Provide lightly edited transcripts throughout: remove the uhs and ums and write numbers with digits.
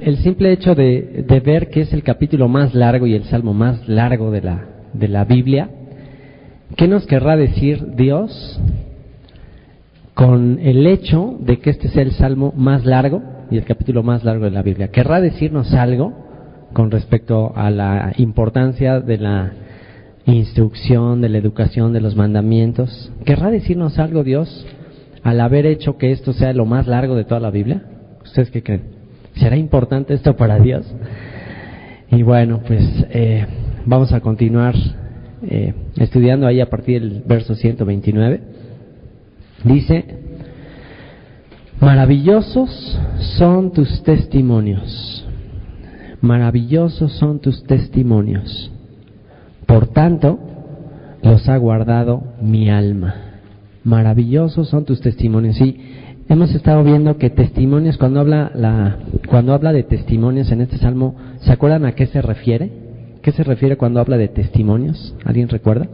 El simple hecho de ver que es el capítulo más largo y el salmo más largo de la Biblia, ¿qué nos querrá decir Dios con el hecho de que este sea el salmo más largo y el capítulo más largo de la Biblia? ¿Querrá decirnos algo con respecto a la importancia de la instrucción, de la educación, de los mandamientos? ¿Querrá decirnos algo Dios al haber hecho que esto sea lo más largo de toda la Biblia? ¿Ustedes qué creen? ¿Será importante esto para Dios? Y bueno, pues vamos a continuar estudiando ahí a partir del verso 129. Dice: maravillosos son tus testimonios, maravillosos son tus testimonios, por tanto los ha guardado mi alma. Maravillosos son tus testimonios. Y hemos estado viendo que testimonios, cuando habla de testimonios en este salmo, ¿se acuerdan a qué se refiere? ¿Qué se refiere cuando habla de testimonios? ¿Alguien recuerda?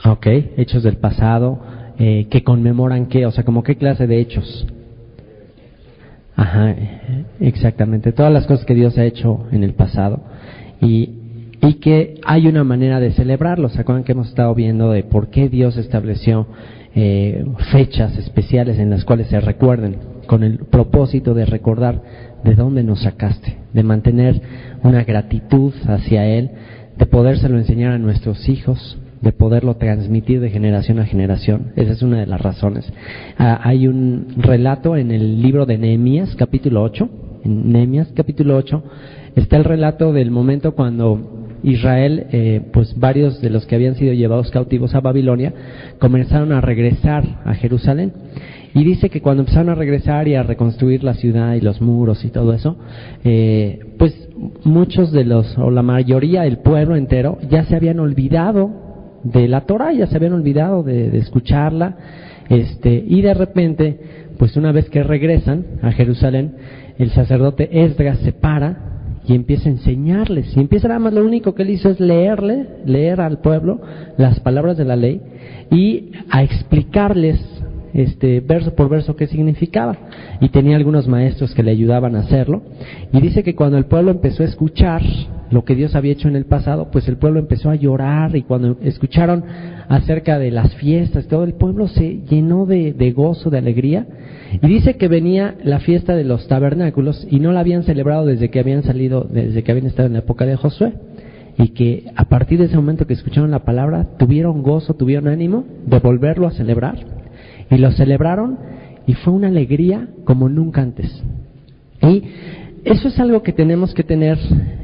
Ok, hechos del pasado, que conmemoran qué, o sea, como qué clase de hechos. Ajá, exactamente, todas las cosas que Dios ha hecho en el pasado y que hay una manera de celebrarlos. ¿Se acuerdan que hemos estado viendo de por qué Dios estableció fechas especiales en las cuales se recuerden, con el propósito de recordar de dónde nos sacaste, de mantener una gratitud hacia Él, de podérselo enseñar a nuestros hijos, de poderlo transmitir de generación a generación? Esa es una de las razones. Hay un relato en el libro de Nehemías, capítulo 8. En Nehemías, capítulo 8, está el relato del momento cuando Israel, pues varios de los que habían sido llevados cautivos a Babilonia, comenzaron a regresar a Jerusalén. Y dice que cuando empezaron a regresar y a reconstruir la ciudad y los muros y todo eso, pues muchos o la mayoría del pueblo entero ya se habían olvidado de la Torah, ya se habían olvidado de escucharla, y de repente, pues una vez que regresan a Jerusalén, el sacerdote Esdras se para y empieza a enseñarles, y empieza nada más, lo único que él hizo es leer al pueblo las palabras de la ley y a explicarles verso por verso qué significaba, y tenía algunos maestros que le ayudaban a hacerlo. Y dice que cuando el pueblo empezó a escuchar lo que Dios había hecho en el pasado, pues el pueblo empezó a llorar, y cuando escucharon acerca de las fiestas, todo el pueblo se llenó de gozo, de alegría. Y dice que venía la fiesta de los tabernáculos y no la habían celebrado desde que habían estado en la época de Josué, y que a partir de ese momento que escucharon la palabra tuvieron gozo, tuvieron ánimo de volverlo a celebrar, y lo celebraron, y fue una alegría como nunca antes. Y eso es algo que tenemos que tener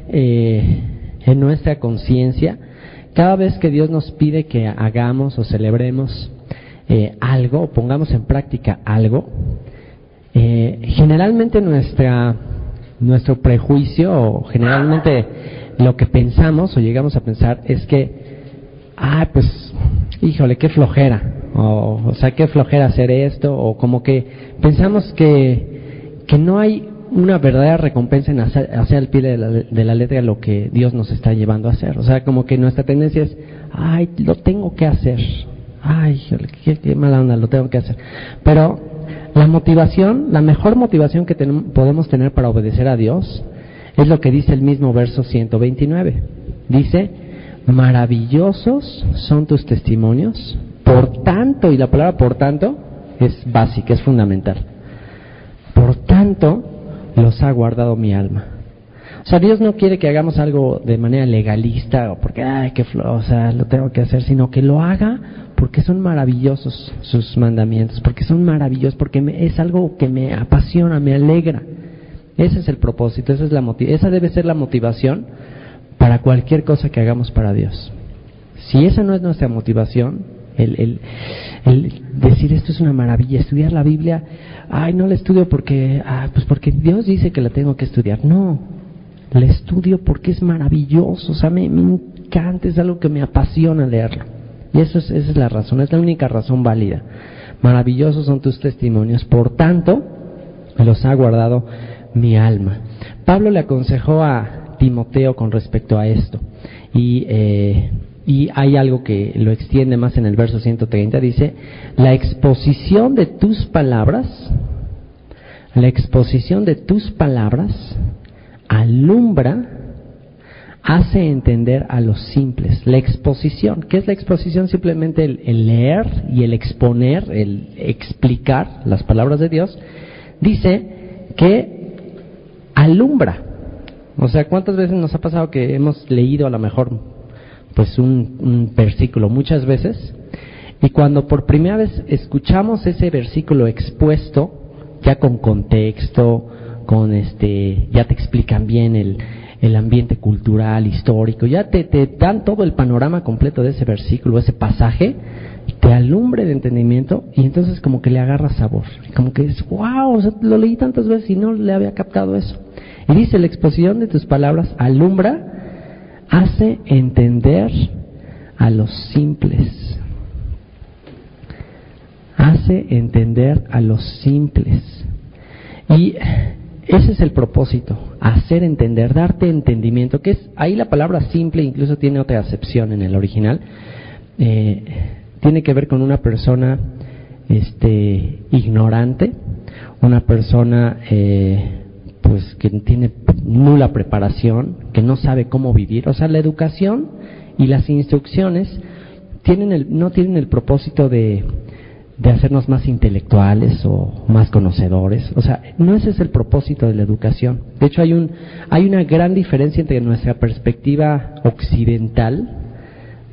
en nuestra conciencia cada vez que Dios nos pide que hagamos o celebremos algo, o pongamos en práctica algo. Generalmente nuestro prejuicio, o generalmente lo que pensamos o llegamos a pensar es que, pues, híjole, qué flojera, o sea, qué flojera hacer esto, o como que pensamos que no hay una verdadera recompensa en hacer al pie de la letra lo que Dios nos está llevando a hacer. O sea, como que nuestra tendencia es, lo tengo que hacer, qué mala onda, lo tengo que hacer. Pero la mejor motivación que podemos tener para obedecer a Dios es lo que dice el mismo verso 129. Dice: maravillosos son tus testimonios, por tanto, y la palabra por tanto es básica, es fundamental. Por tanto, los ha guardado mi alma. O sea, Dios no quiere que hagamos algo de manera legalista, o porque, lo tengo que hacer, sino que lo haga porque son maravillosos sus mandamientos, porque son maravillosos, porque es algo que me apasiona, me alegra. Ese es el propósito, esa debe ser la motivación para cualquier cosa que hagamos para Dios. Si esa no es nuestra motivación, el decir esto es una maravilla, estudiar la Biblia, no la estudio porque Dios dice que la tengo que estudiar. No, la estudio porque es maravilloso, o sea, me encanta, es algo que me apasiona leerlo. Y esa es la razón, es la única razón válida. Maravillosos son tus testimonios, por tanto, los ha guardado mi alma. Pablo le aconsejó a Timoteo con respecto a esto, y hay algo que lo extiende más en el verso 130, dice: la exposición de tus palabras La exposición de tus palabras alumbra, hace entender a los simples. La exposición, ¿qué es la exposición? Simplemente el leer y el exponer, el explicar las palabras de Dios. Dice que alumbra. O sea, ¿cuántas veces nos ha pasado que hemos leído a lo mejor pues un versículo muchas veces, y cuando por primera vez escuchamos ese versículo expuesto, ya con contexto, con ya te explican bien el ambiente cultural, histórico, ya te dan todo el panorama completo de ese versículo, ese pasaje, te alumbre de entendimiento, y entonces como que le agarra sabor, como que es wow, o sea, lo leí tantas veces y no le había captado eso. Y dice, la exposición de tus palabras alumbra, hace entender a los simples. Hace entender a los simples. Y ese es el propósito, hacer entender, darte entendimiento, que es, ahí la palabra simple incluso tiene otra acepción en el original. Tiene que ver con una persona ignorante, una persona pues que tiene nula preparación, que no sabe cómo vivir. O sea, la educación y las instrucciones no tienen el propósito de hacernos más intelectuales o más conocedores. O sea, no ese es el propósito de la educación. De hecho, hay una gran diferencia entre nuestra perspectiva occidental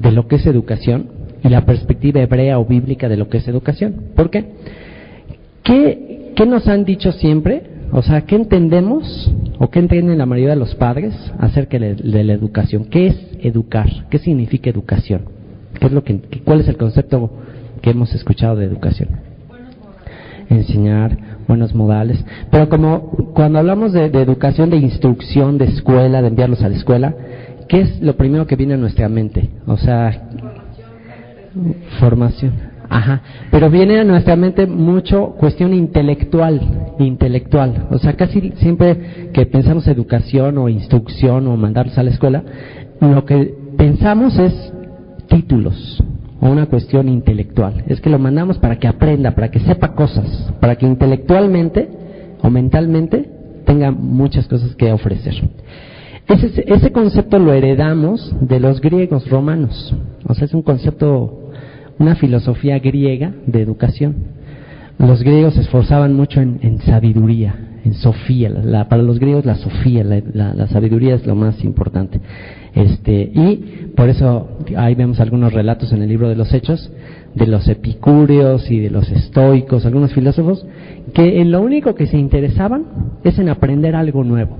de lo que es educación y la perspectiva hebrea o bíblica de lo que es educación. ¿Por qué? ¿Qué nos han dicho siempre? O sea, ¿qué entendemos o qué entienden la mayoría de los padres acerca de la educación? ¿Qué es educar? ¿Qué significa educación? ¿Cuál es el concepto que hemos escuchado de educación? Enseñar, buenos modales. Pero como cuando hablamos de educación, de instrucción, de escuela, de enviarlos a la escuela, ¿qué es lo primero que viene a nuestra mente? O sea, formación. Ajá, pero viene a nuestra mente mucho cuestión intelectual. O sea, casi siempre que pensamos educación o instrucción o mandarlos a la escuela, lo que pensamos es títulos o una cuestión intelectual. Es que lo mandamos para que aprenda, para que sepa cosas, para que intelectualmente o mentalmente tenga muchas cosas que ofrecer. Ese concepto lo heredamos de los griegos romanos. O sea, es un concepto, una filosofía griega de educación. Los griegos se esforzaban mucho en sabiduría, en sofía. Para los griegos la sofía, la sabiduría es lo más importante. Y por eso ahí vemos algunos relatos en el libro de los Hechos de los epicúreos y de los estoicos, algunos filósofos, que en lo único que se interesaban es en aprender algo nuevo.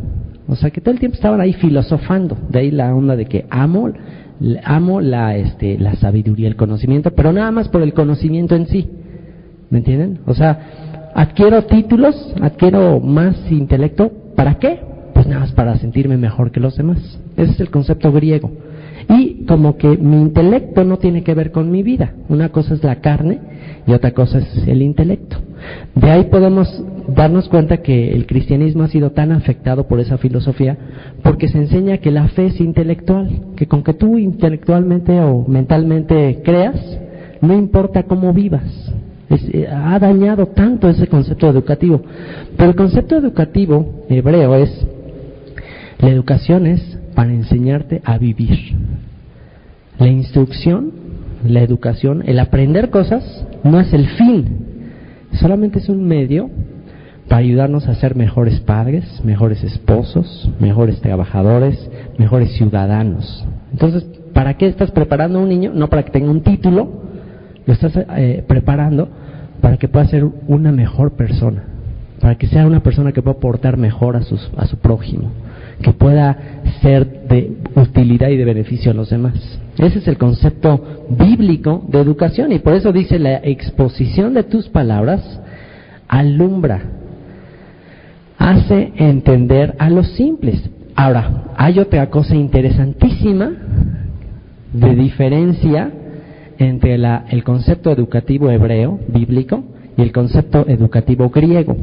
O sea, que todo el tiempo estaban ahí filosofando. De ahí la onda de que amo la sabiduría, el conocimiento, pero nada más por el conocimiento en sí. ¿Me entienden? O sea, adquiero títulos, adquiero más intelecto. ¿Para qué? Pues nada más para sentirme mejor que los demás. Ese es el concepto griego. Y como que mi intelecto no tiene que ver con mi vida. Una cosa es la carne y otra cosa es el intelecto. De ahí podemos darnos cuenta que el cristianismo ha sido tan afectado por esa filosofía, porque se enseña que la fe es intelectual, que con que tú intelectualmente o mentalmente creas, no importa cómo vivas. Ha dañado tanto ese concepto educativo. Pero el concepto educativo hebreo es, la educación es para enseñarte a vivir. La instrucción, la educación, el aprender cosas no es el fin, solamente es un medio para ayudarnos a ser mejores padres, mejores esposos, mejores trabajadores, mejores ciudadanos. Entonces, ¿para qué estás preparando a un niño? No para que tenga un título, lo estás preparando para que pueda ser una mejor persona, para que sea una persona que pueda aportar mejor a su prójimo, que pueda ser de utilidad y de beneficio a los demás. Ese es el concepto bíblico de educación, y por eso dice, la exposición de tus palabras alumbra, hace entender a los simples. Ahora, hay otra cosa interesantísima de diferencia entre el concepto educativo hebreo, bíblico, y el concepto educativo griego.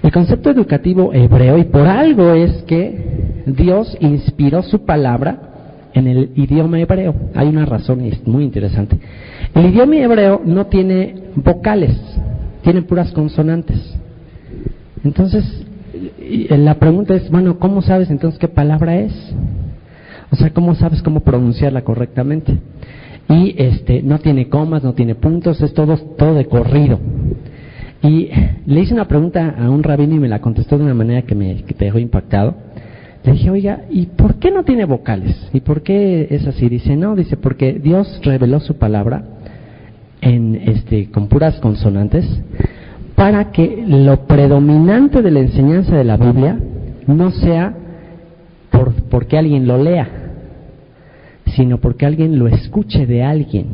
El concepto educativo hebreo, y por algo es que Dios inspiró su palabra en el idioma hebreo. Hay una razón y es muy interesante. El idioma hebreo no tiene vocales, tiene puras consonantes. Entonces, la pregunta es, bueno, ¿cómo sabes entonces qué palabra es? O sea, ¿cómo sabes cómo pronunciarla correctamente? Y no tiene comas, no tiene puntos, es todo de corrido. Y le hice una pregunta a un rabino y me la contestó de una manera que me dejó impactado. Le dije, oiga, ¿y por qué no tiene vocales? ¿Y por qué es así? Dice, no, dice, porque Dios reveló su palabra con puras consonantes para que lo predominante de la enseñanza de la Biblia no sea porque alguien lo lea, sino porque alguien lo escuche de alguien.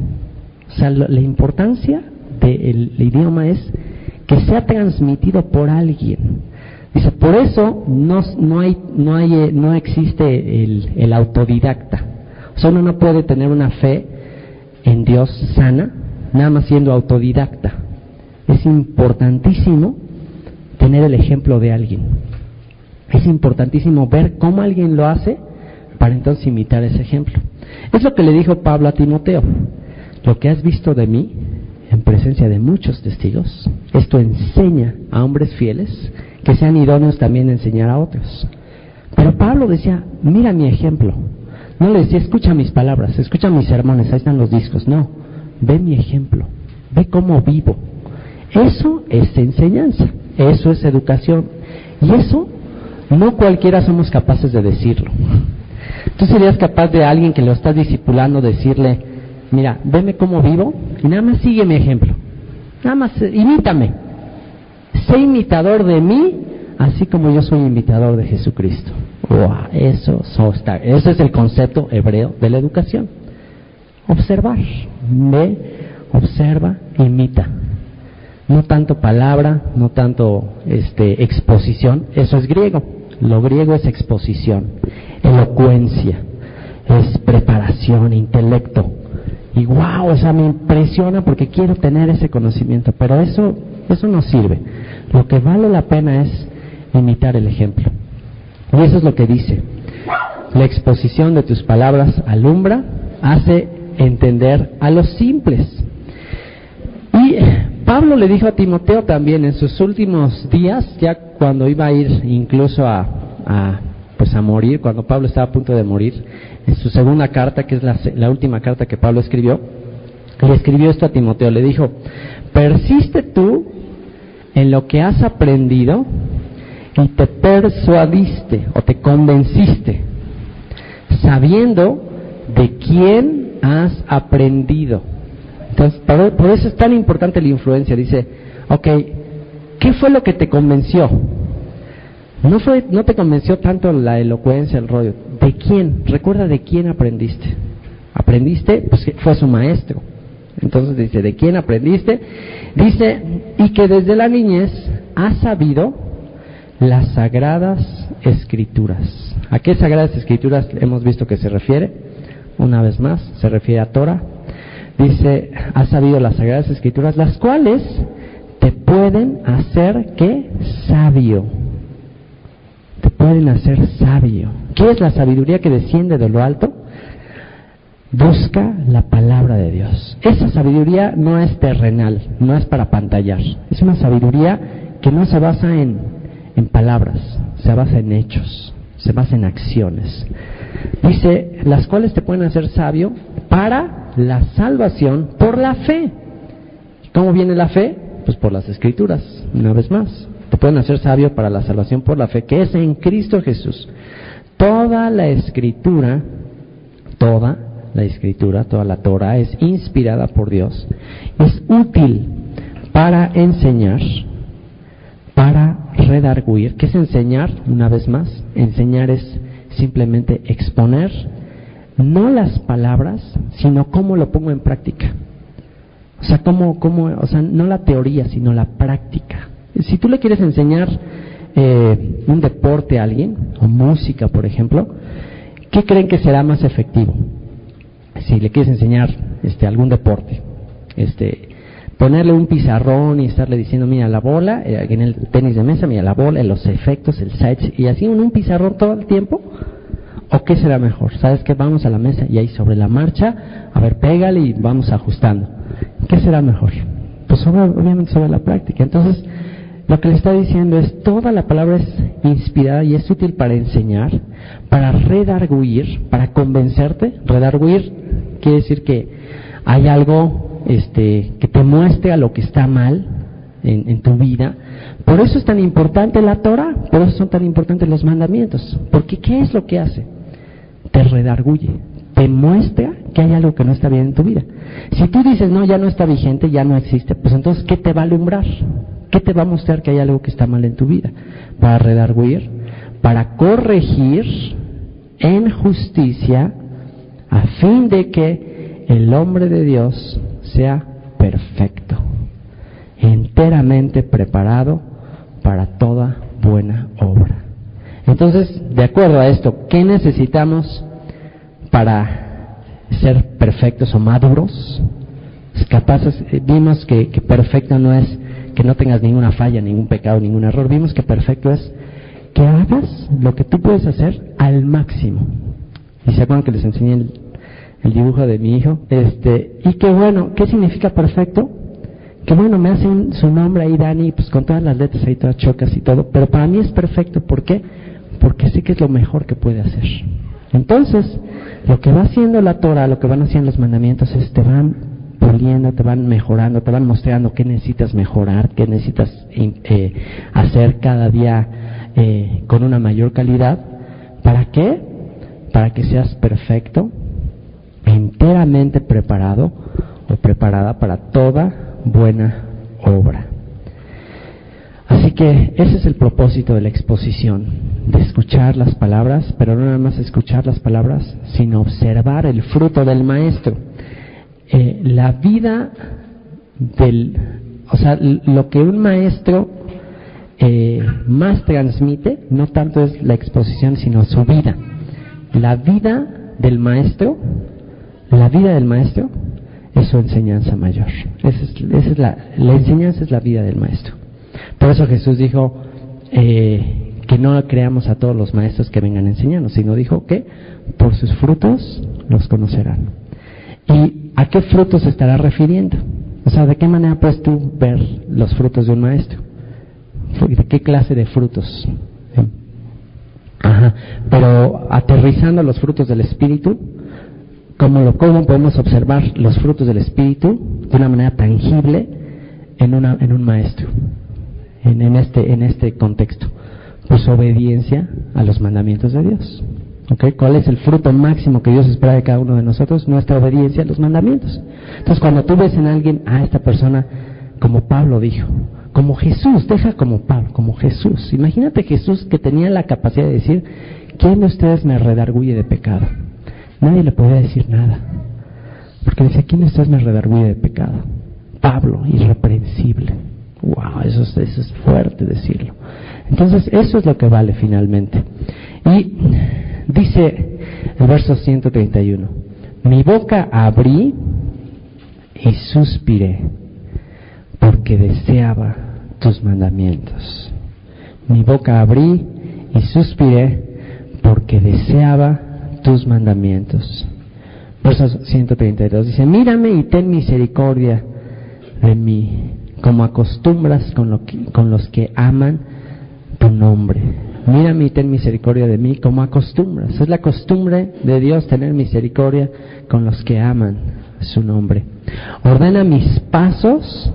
O sea, la importancia del idioma es que sea transmitido por alguien. Dice, por eso no existe el autodidacta. O sea, uno no puede tener una fe en Dios sana nada más siendo autodidacta. Es importantísimo tener el ejemplo de alguien. Es importantísimo ver cómo alguien lo hace para entonces imitar ese ejemplo. Es lo que le dijo Pablo a Timoteo. Lo que has visto de mí en presencia de muchos testigos, esto enseña a hombres fieles que sean idóneos también a enseñar a otros. Pero Pablo decía, mira mi ejemplo. No le decía, escucha mis palabras, escucha mis sermones, ahí están los discos. No, ve mi ejemplo, ve cómo vivo. Eso es enseñanza, eso es educación. Y eso no cualquiera somos capaces de decirlo. Tú serías capaz de alguien que lo estás discipulando decirle, mira, veme cómo vivo y nada más sigue mi ejemplo. Nada más imítame. Sé imitador de mí, así como yo soy imitador de Jesucristo. Wow, eso es el concepto hebreo de la educación. Observar. Ve, observa, imita. No tanto palabra, no tanto exposición. Eso es griego. Lo griego es exposición, elocuencia, es preparación, intelecto. Y wow, o sea, me impresiona porque quiero tener ese conocimiento, pero eso no sirve. Lo que vale la pena es imitar el ejemplo. Y eso es lo que dice. La exposición de tus palabras alumbra, hace entender a los simples. Y Pablo le dijo a Timoteo también en sus últimos días, ya cuando iba a ir incluso a morir, cuando Pablo estaba a punto de morir, en su segunda carta, que es la última carta que Pablo escribió, le escribió esto a Timoteo, le dijo, persiste tú en lo que has aprendido y te persuadiste o te convenciste, sabiendo de quién has aprendido. Entonces, por eso es tan importante la influencia. Dice, ok, ¿qué fue lo que te convenció? No te convenció tanto la elocuencia, el rollo. ¿De quién? Recuerda de quién aprendiste. Aprendiste, pues fue su maestro. Entonces dice, ¿de quién aprendiste? Dice, y que desde la niñez has sabido las sagradas escrituras. ¿A qué sagradas escrituras hemos visto que se refiere? Una vez más, se refiere a Torah. Dice, has sabido las sagradas escrituras, las cuales te pueden hacer, ¿qué? Sabio. Te pueden hacer sabio. ¿Qué es la sabiduría que desciende de lo alto? Busca la palabra de Dios. Esa sabiduría no es terrenal, no es para pantallar. Es una sabiduría que no se basa en palabras, se basa en hechos, se basa en acciones. Dice, las cuales te pueden hacer sabio para la salvación por la fe. ¿Cómo viene la fe? Pues por las escrituras, una vez más. Te pueden hacer sabio para la salvación por la fe, que es en Cristo Jesús. Toda la escritura, toda la Torah es inspirada por Dios, es útil para enseñar, para redarguir. ¿Qué es enseñar? Una vez más, enseñar es simplemente exponer, no las palabras, sino cómo lo pongo en práctica. O sea, o sea, no la teoría, sino la práctica. Si tú le quieres enseñar un deporte a alguien, o música, por ejemplo, ¿qué creen que será más efectivo? Si le quieres enseñar algún deporte, ponerle un pizarrón y estarle diciendo, mira la bola, en el tenis de mesa, mira la bola, los efectos, el sides, y así en un pizarrón todo el tiempo. ¿O qué será mejor? ¿Sabes qué? Vamos a la mesa y ahí sobre la marcha, a ver, pégale y vamos ajustando. ¿Qué será mejor? Pues obviamente sobre la práctica. Entonces, Lo que le está diciendo es, toda la palabra es inspirada y es útil para enseñar, para redarguir, para convencerte. Redarguir quiere decir que hay algo que te muestre a lo que está mal en tu vida. Por eso es tan importante la Torah, por eso son tan importantes los mandamientos. Porque ¿qué es lo que hace? Te redarguye, te muestra que hay algo que no está bien en tu vida. Si tú dices, no, ya no está vigente, ya no existe, pues entonces, ¿qué te va a alumbrar? ¿Qué te va a mostrar que hay algo que está mal en tu vida? Para redarguir, para corregir en justicia, a fin de que el hombre de Dios sea perfecto, enteramente preparado para toda buena obra. Entonces, de acuerdo a esto, ¿qué necesitamos para ser perfectos o maduros? Capaces, vimos que perfecto no es que no tengas ninguna falla, ningún pecado, ningún error. Vimos que perfecto es que hagas lo que tú puedes hacer al máximo. Y se acuerdan que les enseñé el dibujo de mi hijo, y que bueno, ¿qué significa perfecto? Que bueno, me hacen su nombre ahí, Dani, pues con todas las letras ahí, todas chocas y todo, pero para mí es perfecto. ¿Por qué? Porque sé que es lo mejor que puede hacer. Entonces, lo que va haciendo la Torah, lo que van haciendo los mandamientos es te van puliendo, te van mejorando, te van mostrando qué necesitas mejorar, qué necesitas hacer cada día con una mayor calidad. ¿Para qué? Para que seas perfecto, enteramente preparado o preparada para toda buena obra. Así que ese es el propósito de la exposición, de escuchar las palabras, pero no nada más escuchar las palabras, sino observar el fruto del maestro. La vida lo que un maestro más transmite, no tanto es la exposición, sino su vida. La vida del maestro es su enseñanza mayor. La enseñanza es la vida del maestro. Por eso Jesús dijo que no creamos a todos los maestros que vengan a enseñarnos, sino dijo que por sus frutos los conocerán. ¿Y a qué frutos se estará refiriendo? O sea, ¿de qué manera puedes tú ver los frutos de un maestro? ¿De qué clase de frutos? Pero aterrizando los frutos del Espíritu, ¿cómo podemos observar los frutos del Espíritu de una manera tangible en un maestro? En este contexto, pues obediencia a los mandamientos de Dios. ¿Okay? ¿Cuál es el fruto máximo que Dios espera de cada uno de nosotros? Nuestra obediencia a los mandamientos. Entonces, cuando tú ves en alguien a esta persona, como Pablo dijo, como Jesús, deja como Pablo, como Jesús. Imagínate Jesús que tenía la capacidad de decir, ¿quién de ustedes me redarguye de pecado? Nadie le podía decir nada, porque decía, ¿quién de ustedes me redarguye de pecado? Pablo, irreprensible. Wow, eso es fuerte decirlo. Entonces, eso es lo que vale finalmente. Y dice el verso 131, mi boca abrí y suspiré, porque deseaba tus mandamientos. Mi boca abrí y suspiré, porque deseaba tus mandamientos. Verso 132 dice, mírame y ten misericordia de mí, como acostumbras con los que aman tu nombre. Mírame y ten misericordia de mí, como acostumbras. Es la costumbre de Dios tener misericordia con los que aman su nombre. Ordena mis pasos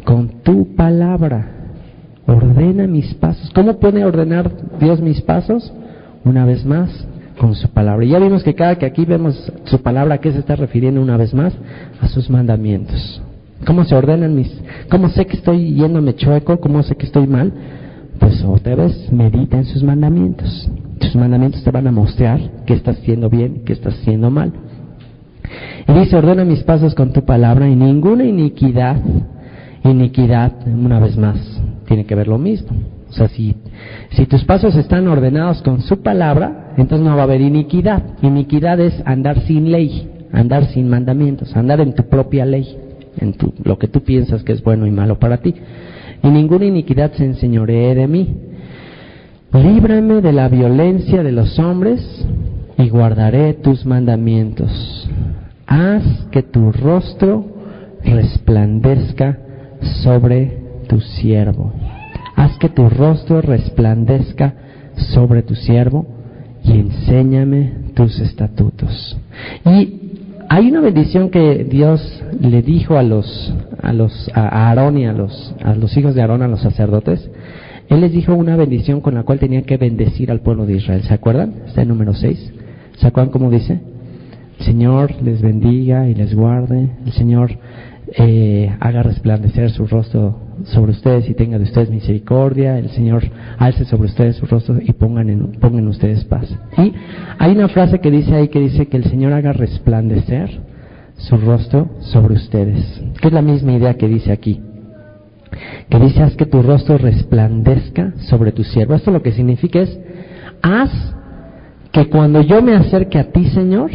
con tu palabra. Ordena mis pasos. ¿Cómo puede ordenar Dios mis pasos? Una vez más, con su palabra. Y ya vimos que cada que aquí vemos su palabra, ¿a qué se está refiriendo una vez más? A sus mandamientos. ¿Cómo se ordenan cómo sé que estoy yéndome chueco? ¿Cómo sé que estoy mal? Pues otra vez, medita en sus mandamientos. Sus mandamientos te van a mostrar qué estás haciendo bien, qué estás haciendo mal. Y dice, ordena mis pasos con tu palabra, y ninguna iniquidad, una vez más, tiene que ver lo mismo. O sea, si tus pasos están ordenados con su palabra, entonces no va a haber iniquidad. Iniquidad es andar sin ley, andar sin mandamientos, andar en tu propia ley, lo que tú piensas que es bueno y malo para ti. Y ninguna iniquidad se enseñoree de mí. Líbrame de la violencia de los hombres y guardaré tus mandamientos. Haz que tu rostro resplandezca sobre tu siervo. haz que tu rostro resplandezca sobre tu siervo y enséñame tus estatutos. Y hay una bendición que Dios le dijo a Aarón y a los hijos de Aarón, a los sacerdotes. Él les dijo una bendición con la cual tenían que bendecir al pueblo de Israel. ¿Se acuerdan? Está en número 6. ¿Se acuerdan cómo dice? El Señor les bendiga y les guarde. El Señor haga resplandecer su rostro sobre ustedes y tenga de ustedes misericordia. El Señor alce sobre ustedes su rostro y pongan en ustedes paz. Y hay una frase que dice ahí, que dice que el Señor haga resplandecer su rostro sobre ustedes, que es la misma idea que dice aquí, que dice: haz que tu rostro resplandezca sobre tu siervo. Esto lo que significa es: haz que cuando yo me acerque a ti, Señor,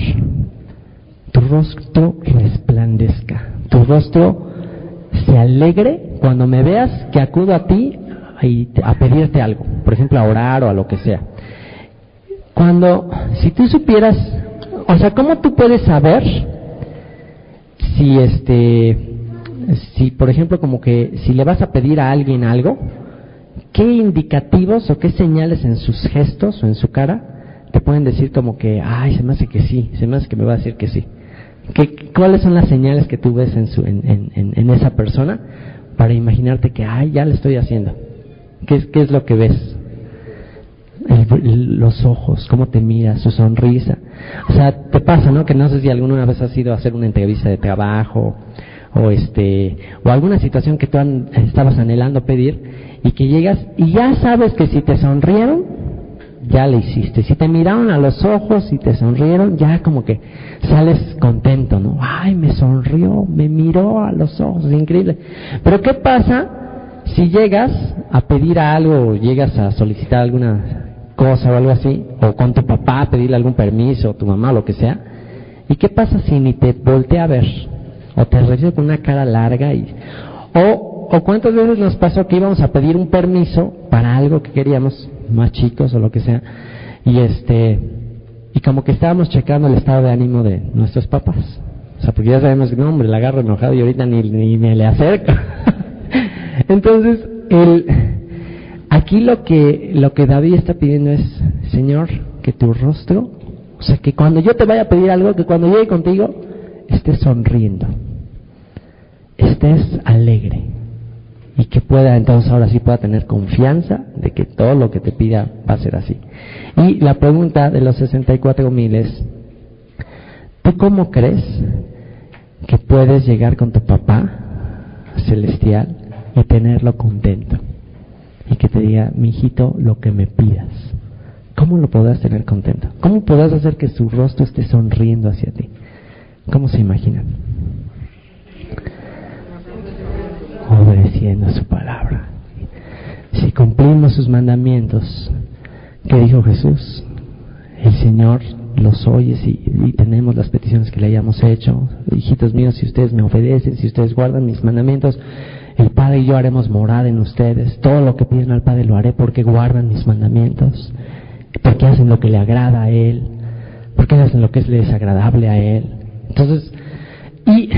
tu rostro resplandezca, tu rostro se alegre cuando me veas que acudo a ti a pedirte algo, por ejemplo a orar o a lo que sea. Si tú supieras, o sea, ¿cómo tú puedes saber si por ejemplo como que si le vas a pedir a alguien algo, qué indicativos o qué señales en sus gestos o en su cara te pueden decir como que, ay, se me hace que sí, se me hace que me va a decir que sí? ¿Cuáles son las señales que tú ves en esa persona para imaginarte que, ay, ya le estoy haciendo? ¿Qué es lo que ves? Los ojos, cómo te mira, su sonrisa. O sea, te pasa, ¿no? Que no sé si alguna vez has ido a hacer una entrevista de trabajo o alguna situación que tú estabas anhelando pedir y que llegas y ya sabes que si te sonrieron, ya le hiciste. Si te miraron a los ojos y te sonrieron, ya como que sales contento, ¿no? Ay, me sonrió, me miró a los ojos, es increíble. Pero ¿qué pasa si llegas a pedir algo o llegas a solicitar alguna cosa o algo así, o con tu papá a pedirle algún permiso, o tu mamá, o lo que sea? ¿Y qué pasa si ni te voltea a ver? O te recibe con una cara larga o cuántas veces nos pasó que íbamos a pedir un permiso para algo que queríamos, más chicos o lo que sea, y como que estábamos checando el estado de ánimo de nuestros papás. O sea, porque ya sabemos que no, hombre, la agarro enojado y ahorita ni me le acerco. Entonces, aquí lo que David está pidiendo es: Señor, que tu rostro, o sea, que cuando yo te vaya a pedir algo, que cuando llegue contigo estés sonriendo, estés alegre, y que entonces ahora sí pueda tener confianza de que todo lo que te pida va a ser así. Y la pregunta de los 64,000 es: ¿tú cómo crees que puedes llegar con tu papá celestial y tenerlo contento? Y que te diga: mi hijito, lo que me pidas. ¿Cómo lo podrás tener contento? ¿Cómo podrás hacer que su rostro esté sonriendo hacia ti? ¿Cómo se imaginan? Obedeciendo su palabra. Si cumplimos sus mandamientos, ¿qué dijo Jesús? El Señor los oye y tenemos las peticiones que le hayamos hecho. Hijitos míos, si ustedes me obedecen, si ustedes guardan mis mandamientos, el Padre y yo haremos morada en ustedes. Todo lo que piden al Padre lo haré porque guardan mis mandamientos, porque hacen lo que le agrada a Él, porque hacen lo que es desagradable a Él. Entonces, ¿y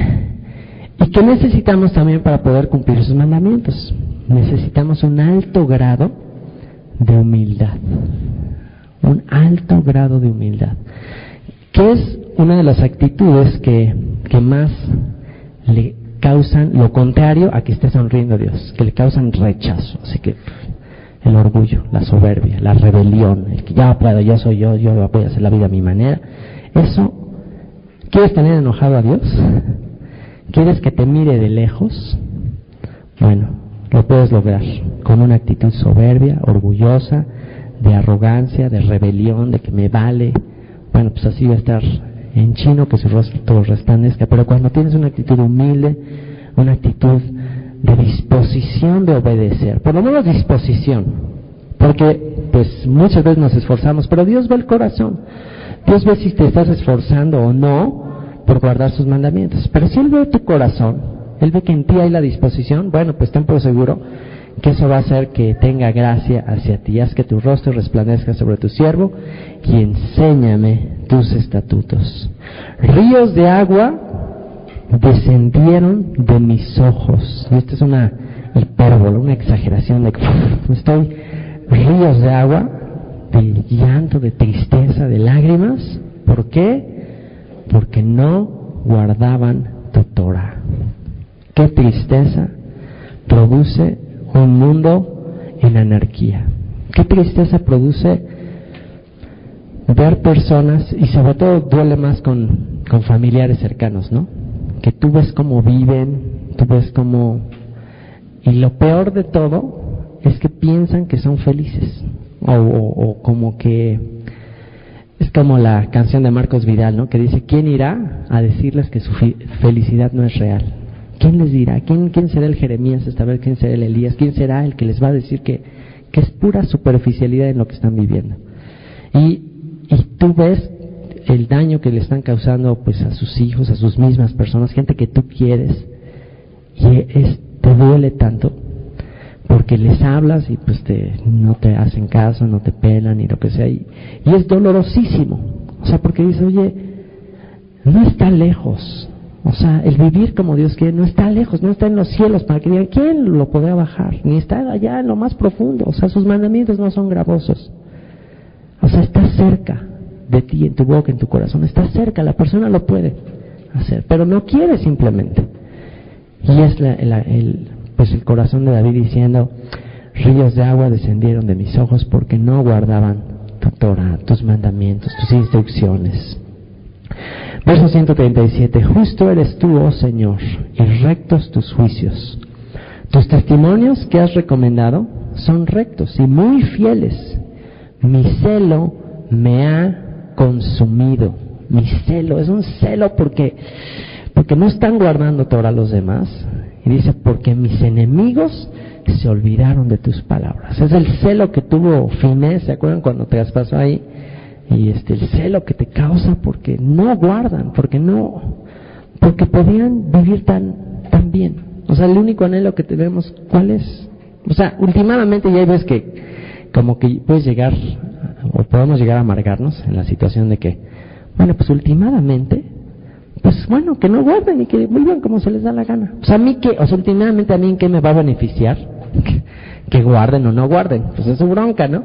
qué necesitamos también para poder cumplir sus mandamientos? Necesitamos un alto grado de humildad. Un alto grado de humildad, que es una de las actitudes que más le causan lo contrario a que esté sonriendo Dios, que le causan rechazo. Así que el orgullo, la soberbia, la rebelión, el que ya puedo, yo soy yo voy a hacer la vida a mi manera. Eso, ¿quieres tener enojado a Dios? ¿Quieres que te mire de lejos? Bueno, lo puedes lograr con una actitud soberbia, orgullosa, de arrogancia, de rebelión, de que me vale. Bueno, pues así va a estar en chino, que su rostro resplandezca. Pero cuando tienes una actitud humilde, una actitud de disposición de obedecer, por lo menos disposición, porque pues muchas veces nos esforzamos, pero Dios ve el corazón. Dios ve si te estás esforzando o no por guardar sus mandamientos. Pero si Él ve tu corazón, Él ve que en ti hay la disposición, bueno, pues ten por seguro que eso va a hacer que tenga gracia hacia ti. Haz que tu rostro resplandezca sobre tu siervo y enséñame tus estatutos. Ríos de agua descendieron de mis ojos. Y esta es una hipérbole, una exageración de que estoy ríos de agua, de llanto, de tristeza, de lágrimas. ¿Por qué? Porque no guardaban tu Torah. Qué tristeza produce un mundo en anarquía. Qué tristeza produce ver personas, y sobre todo duele más con familiares cercanos, ¿no? Que tú ves cómo viven, tú ves cómo... Y lo peor de todo es que piensan que son felices. O como que... Es como la canción de Marcos Vidal, ¿no? Que dice, ¿quién irá a decirles que su felicidad no es real? ¿Quién les dirá? ¿Quién será el Jeremías esta vez? ¿Quién será el Elías? ¿Quién será el que les va a decir que es pura superficialidad en lo que están viviendo? Y tú ves el daño que le están causando pues a sus hijos, a sus mismas personas, gente que tú quieres, y te duele tanto porque les hablas y pues no te hacen caso, no te pelan y lo que sea, y es dolorosísimo, o sea, porque dices, oye, no está lejos, o sea, el vivir como Dios quiere no está lejos, no está en los cielos para que digan, ¿quién lo podrá bajar? Ni está allá en lo más profundo, o sea, sus mandamientos no son gravosos, o sea, está cerca de ti, en tu boca, en tu corazón, está cerca, la persona lo puede hacer, pero no quiere simplemente. Y es el corazón de David diciendo, ríos de agua descendieron de mis ojos porque no guardaban tu Torah, tus mandamientos, tus instrucciones. Verso 137, justo eres tú, oh Señor, y rectos tus juicios. Tus testimonios que has recomendado son rectos y muy fieles. Mi celo me ha consumido. Mi celo, es un celo porque no están guardando Torah los demás. Y dice, porque mis enemigos se olvidaron de tus palabras. Es el celo que tuvo Finés, ¿se acuerdan cuando te pasó ahí? Y el celo que te causa porque no guardan, porque podían vivir tan bien. O sea, el único anhelo que tenemos, ¿cuál es? O sea, últimamente ya ves que como que puedes llegar, o podemos llegar a amargarnos en la situación de que, bueno, pues últimamente, pues bueno, que no guarden y que vivan como se les da la gana. O sea, últimamente a mí, ¿en qué me va a beneficiar? Que guarden o no guarden, pues es su bronca, ¿no?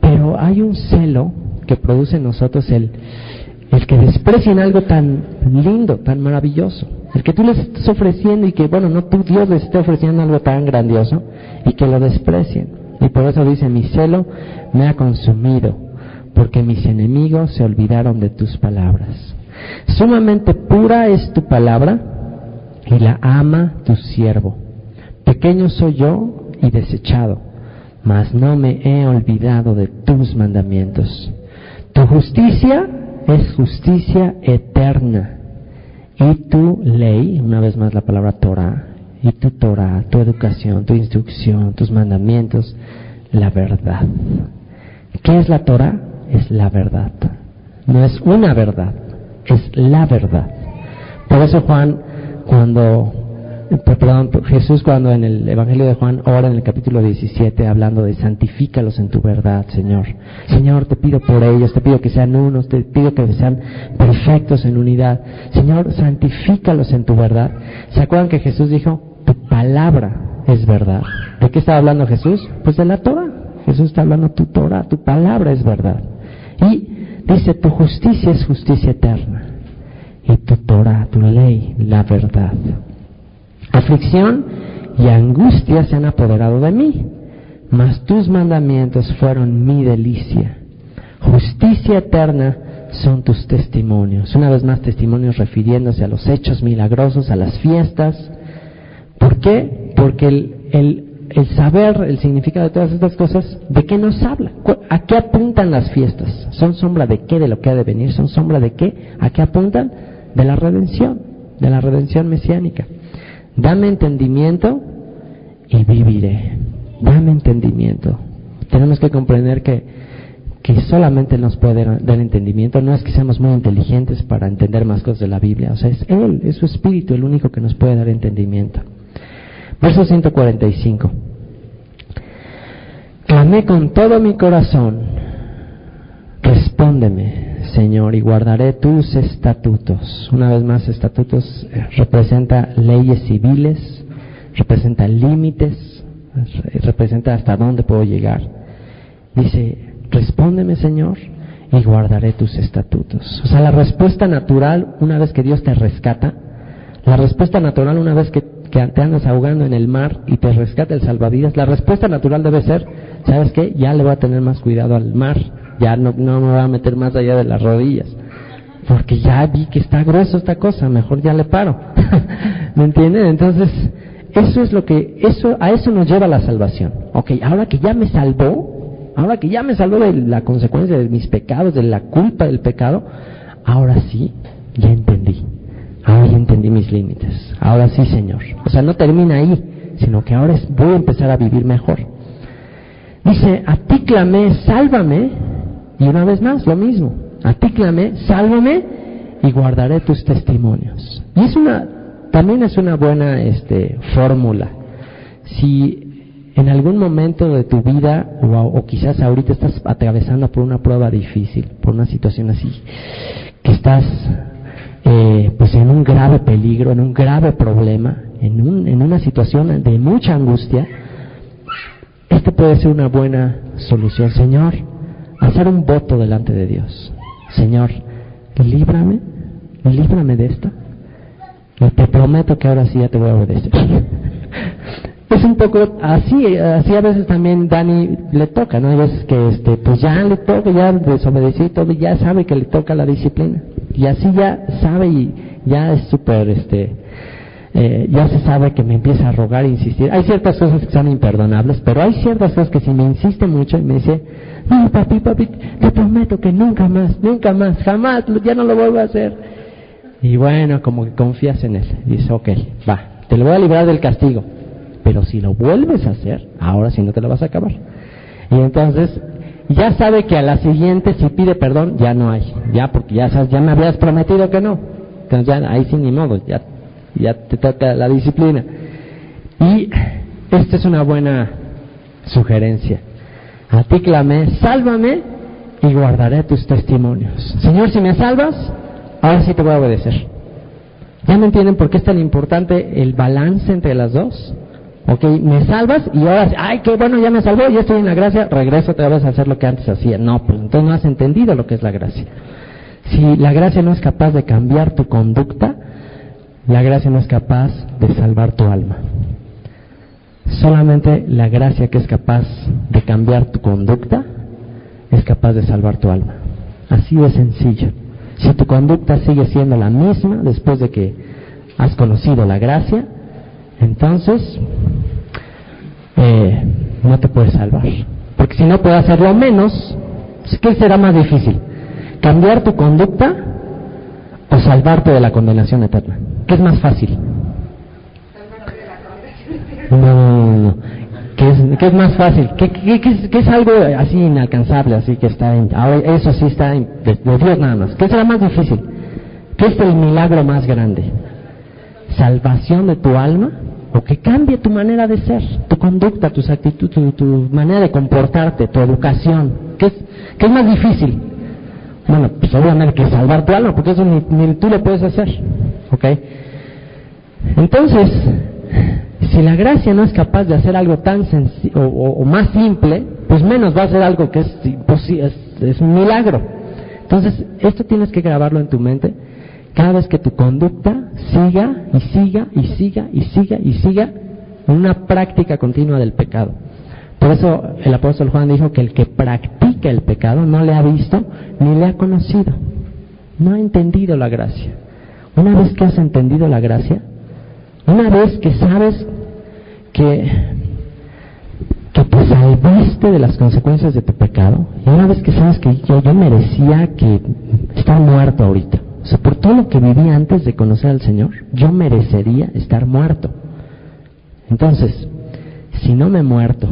Pero hay un celo que produce en nosotros el que desprecien algo tan lindo, tan maravilloso, el que tú les estés ofreciendo y que, bueno, no tú, Dios les esté ofreciendo algo tan grandioso y que lo desprecien. Y por eso dice, mi celo me ha consumido, porque mis enemigos se olvidaron de tus palabras. Sumamente pura es tu palabra, y la ama tu siervo. Pequeño soy yo y desechado, mas no me he olvidado de tus mandamientos. Tu justicia es justicia eterna, y tu ley, una vez más la palabra Torah, y tu Torah, tu educación, tu instrucción, tus mandamientos, la verdad. ¿Qué es la Torah? Es la verdad. No es una verdad, es la verdad. Por eso Jesús cuando en el Evangelio de Juan ora en el capítulo 17 hablando de santifícalos en tu verdad, Señor. Señor, te pido por ellos, te pido que sean unos, te pido que sean perfectos en unidad. Señor, santifícalos en tu verdad. ¿Se acuerdan que Jesús dijo, tu palabra es verdad? ¿De qué estaba hablando Jesús? Pues de la Torah. Jesús está hablando, tu Torah, tu palabra es verdad. Y dice, tu justicia es justicia eterna, y tu Torah, tu ley, la verdad. Aflicción y angustia se han apoderado de mí, mas tus mandamientos fueron mi delicia. Justicia eterna son tus testimonios. Una vez más, testimonios refiriéndose a los hechos milagrosos, a las fiestas. ¿Por qué? Porque el saber el significado de todas estas cosas, ¿de qué nos habla? ¿A qué apuntan las fiestas? ¿Son sombra de qué? De lo que ha de venir. ¿Son sombra de qué? ¿A qué apuntan? De la redención mesiánica. Dame entendimiento y viviré. Dame entendimiento. Tenemos que comprender que solamente Él nos puede dar entendimiento. No es que seamos muy inteligentes para entender más cosas de la Biblia. O sea, es Él, es su Espíritu el único que nos puede dar entendimiento. Verso 145. Clamé con todo mi corazón. Respóndeme, Señor, y guardaré tus estatutos. Una vez más, estatutos representa leyes civiles, representa límites, representa hasta dónde puedo llegar. Dice, respóndeme, Señor, y guardaré tus estatutos. O sea, la respuesta natural, una vez que Dios te rescata, la respuesta natural, una vez que te andas ahogando en el mar y te rescata el salvavidas, la respuesta natural debe ser, ¿sabes qué? Ya le voy a tener más cuidado al mar, ya no me voy a meter más allá de las rodillas, porque ya vi que está grueso esta cosa, mejor ya le paro. ¿Me entienden? Entonces, a eso nos lleva la salvación. Ok, ahora que ya me salvó de la consecuencia de mis pecados, de la culpa del pecado, ahora sí, ya entendí. Ahora ya entendí mis límites. Ahora sí, Señor. O sea, no termina ahí, sino que ahora voy a empezar a vivir mejor. Dice, a ti clamé, sálvame. Y una vez más, lo mismo. A ti clamé, sálvame y guardaré tus testimonios. Y también es una buena fórmula. Si en algún momento de tu vida, o quizás ahorita estás atravesando por una prueba difícil, por una situación así, que estás pues en un grave peligro, en un grave problema, en una situación de mucha angustia, puede ser una buena solución. Señor, hacer un voto delante de Dios. Señor, líbrame de esto. Y te prometo que ahora sí ya te voy a obedecer. Es un poco así a veces también Dani le toca, ¿no? Hay veces que pues ya le toca, ya desobedeció y todo, ya sabe que le toca la disciplina. Y así ya sabe y ya es súper, ya se sabe que me empieza a rogar e insistir. Hay ciertas cosas que son imperdonables, pero hay ciertas cosas que si me insiste mucho y me dice, no, papi, te prometo que nunca más, jamás, ya no lo vuelvo a hacer. Y bueno, como que confías en él. Dice, ok, va, te lo voy a librar del castigo. Pero si lo vuelves a hacer, ahora sí no te lo vas a acabar. Y entonces, ya sabe que a la siguiente, si pide perdón, ya no hay. Ya, porque ya sabes, ya me habías prometido que no. Entonces ya, ahí sí ni modo, ya te toca la disciplina. Y esta es una buena sugerencia. A ti clamé, sálvame y guardaré tus testimonios. Señor, si me salvas, ahora sí te voy a obedecer. ¿Ya me entienden por qué es tan importante el balance entre las dos? Ok, me salvas y ahora, ay, qué bueno, ya me salvó, ya estoy en la gracia, regreso otra vez a hacer lo que antes hacía. No, pues entonces no has entendido lo que es la gracia. Si la gracia no es capaz de cambiar tu conducta, la gracia no es capaz de salvar tu alma. Solamente la gracia que es capaz de cambiar tu conducta es capaz de salvar tu alma. Así de sencillo. Si tu conducta sigue siendo la misma después de que has conocido la gracia, entonces no te puedes salvar. Porque si no puedes hacerlo menos, ¿qué será más difícil? ¿Cambiar tu conducta o salvarte de la condenación eterna? ¿Qué es más fácil? No. ¿Qué es más fácil? ¿Qué es algo así inalcanzable, así que está ahora eso sí está de Dios nada más? ¿Qué será más difícil? ¿Qué es el milagro más grande? ¿Salvación de tu alma? ¿O que cambie tu manera de ser, tu conducta, tus actitudes, tu manera de comportarte, tu educación? ¿Qué es más difícil? Bueno, pues obviamente que salvar tu alma, porque eso ni tú lo puedes hacer. ¿Ok? Entonces, si la gracia no es capaz de hacer algo tan sencillo o más simple, pues menos va a ser algo que es un milagro. Entonces, esto tienes que grabarlo en tu mente cada vez que tu conducta siga en una práctica continua del pecado. Por eso el apóstol Juan dijo que el que practica el pecado no le ha visto ni le ha conocido, no ha entendido la gracia. Una vez que has entendido la gracia, una vez que sabes que te salvaste de las consecuencias de tu pecado, y una vez que sabes que yo merecía que estar muerto ahorita, o sea, por todo lo que viví antes de conocer al Señor, yo merecería estar muerto. Entonces, si no me he muerto,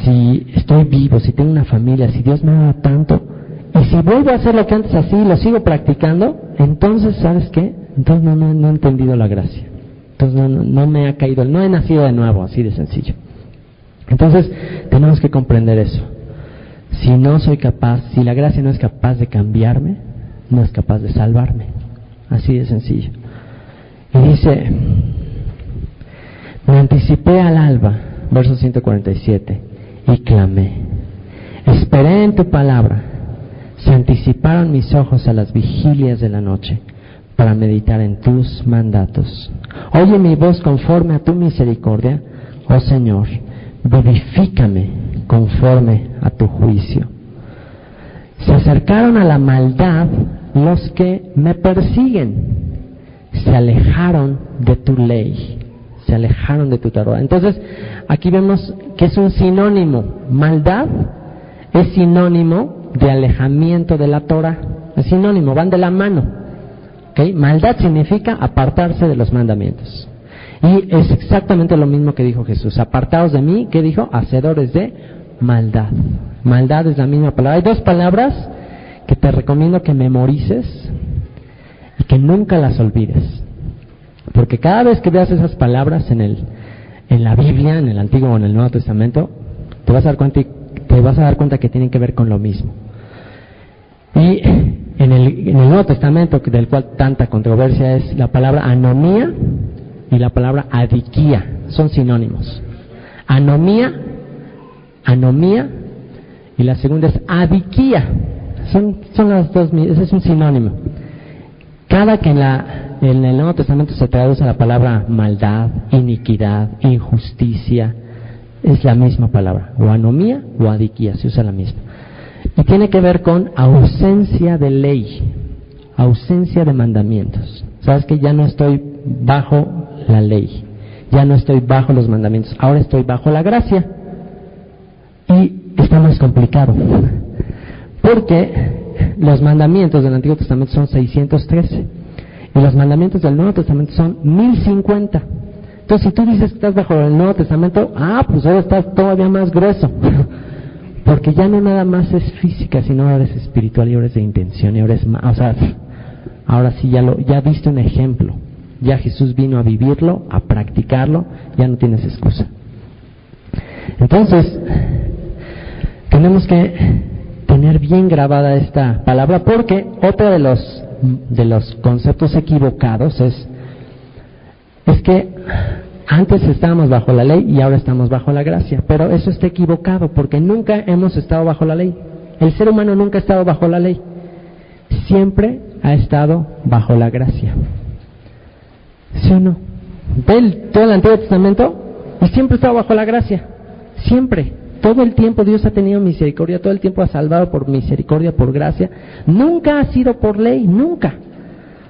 si estoy vivo, si tengo una familia, si Dios me da tanto, y si vuelvo a hacer lo que antes hacía y lo sigo practicando, entonces, ¿sabes qué? Entonces no he entendido la gracia. Entonces no me ha caído, no he nacido de nuevo, así de sencillo. Entonces, tenemos que comprender eso. Si no soy capaz, si la gracia no es capaz de cambiarme, no es capaz de salvarme. Así de sencillo. Y dice, Me anticipé al alba, verso 147, y clamé. Esperé en tu palabra. Se anticiparon mis ojos a las vigilias de la noche para meditar en tus mandatos. Oye mi voz conforme a tu misericordia, oh Señor, vivifícame conforme a tu juicio. Se acercaron a la maldad los que me persiguen. Se alejaron de tu ley. Se alejaron de tu Torah. Entonces, aquí vemos que es un sinónimo. Maldad es sinónimo de alejamiento de la Torah. Es sinónimo, van de la mano. ¿Okay? Maldad significa apartarse de los mandamientos. Y es exactamente lo mismo que dijo Jesús. Apartaos de mí, ¿qué dijo? Hacedores de maldad. Maldad es la misma palabra. Hay dos palabras que te recomiendo que memorices y que nunca las olvides. Porque cada vez que veas esas palabras en la Biblia, en el Antiguo o en el Nuevo Testamento, te vas a dar cuenta que tienen que ver con lo mismo. Y en el Nuevo Testamento, del cual tanta controversia, es la palabra anomía y la palabra adiquía. Son sinónimos. Anomía, y la segunda es adiquía. Son las dos, ese es un sinónimo. Cada que en el Nuevo Testamento se traduce la palabra maldad, iniquidad, injusticia, es la misma palabra, o anomía o adiquía, se usa la misma. Y tiene que ver con ausencia de ley, ausencia de mandamientos. Sabes que ya no estoy bajo la ley, ya no estoy bajo los mandamientos, ahora estoy bajo la gracia. Y está más complicado, porque los mandamientos del Antiguo Testamento son 613 y los mandamientos del Nuevo Testamento son 1050. Entonces, si tú dices que estás bajo el Nuevo Testamento, pues ahora estás todavía más grueso, porque ya no nada más es física, sino ahora es espiritual y ahora es de intención y ahora es más, ahora sí ya viste un ejemplo, ya Jesús vino a vivirlo, a practicarlo, ya no tienes excusa. Entonces, tenemos que tener bien grabada esta palabra, porque otro de los conceptos equivocados es que antes estábamos bajo la ley y ahora estamos bajo la gracia, pero eso está equivocado, porque nunca hemos estado bajo la ley. El ser humano nunca ha estado bajo la ley, siempre ha estado bajo la gracia. ¿Sí o no? Ve todo el Antiguo Testamento y siempre ha estado bajo la gracia, siempre. Todo el tiempo Dios ha tenido misericordia, todo el tiempo ha salvado por misericordia, por gracia. Nunca ha sido por ley, nunca.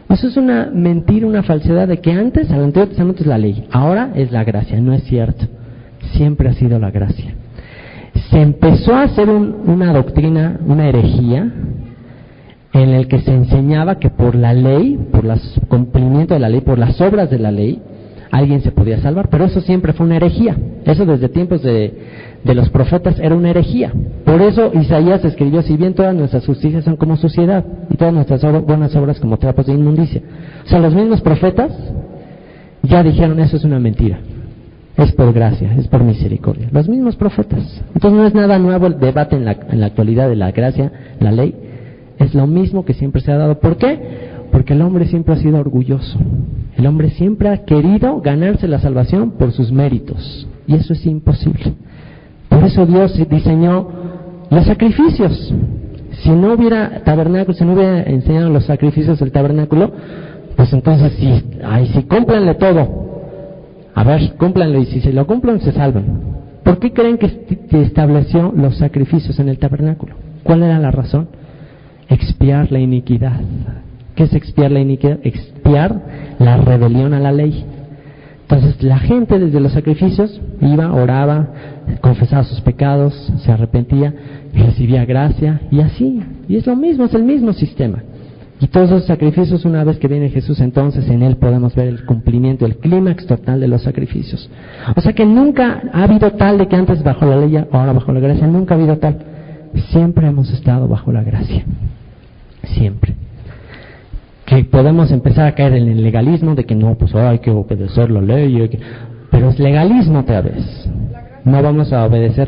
Eso es una mentira, una falsedad de que antes, al Antiguo Testamento es la ley, ahora es la gracia. No es cierto. Siempre ha sido la gracia. Se empezó a hacer una doctrina, una herejía, en el que se enseñaba que por la ley, por el cumplimiento de la ley, por las obras de la ley, alguien se podía salvar, pero eso siempre fue una herejía. Eso desde tiempos de los profetas era una herejía. Por eso Isaías escribió: si bien todas nuestras justicias son como suciedad y todas nuestras buenas obras como trapos de inmundicia. O sea, los mismos profetas ya dijeron: eso es una mentira, es por gracia, es por misericordia. Los mismos profetas. Entonces no es nada nuevo el debate en la actualidad de la gracia, la ley. Es lo mismo que siempre se ha dado. ¿Por qué? Porque el hombre siempre ha sido orgulloso. El hombre siempre ha querido ganarse la salvación por sus méritos, y eso es imposible. Por eso Dios diseñó los sacrificios. Si no hubiera tabernáculo, si no hubiera enseñado los sacrificios del tabernáculo, pues entonces sí, cúmplanle todo. A ver, cúmplanlo, y si se lo cumplen, se salvan. ¿Por qué creen que estableció los sacrificios en el tabernáculo? ¿Cuál era la razón? Expiar la iniquidad. ¿Qué es expiar la iniquidad? Expiar la rebelión a la ley. Entonces la gente desde los sacrificios iba, oraba, confesaba sus pecados, se arrepentía, recibía gracia, y así. Y es lo mismo, es el mismo sistema. Y todos esos sacrificios, una vez que viene Jesús, entonces en Él podemos ver el cumplimiento, el clímax total de los sacrificios. O sea que nunca ha habido tal de que antes bajo la ley, ahora bajo la gracia, nunca ha habido tal. Siempre hemos estado bajo la gracia. Siempre. Que podemos empezar a caer en el legalismo de que no, pues ahora hay que obedecer la ley, pero es legalismo otra vez. No vamos a obedecer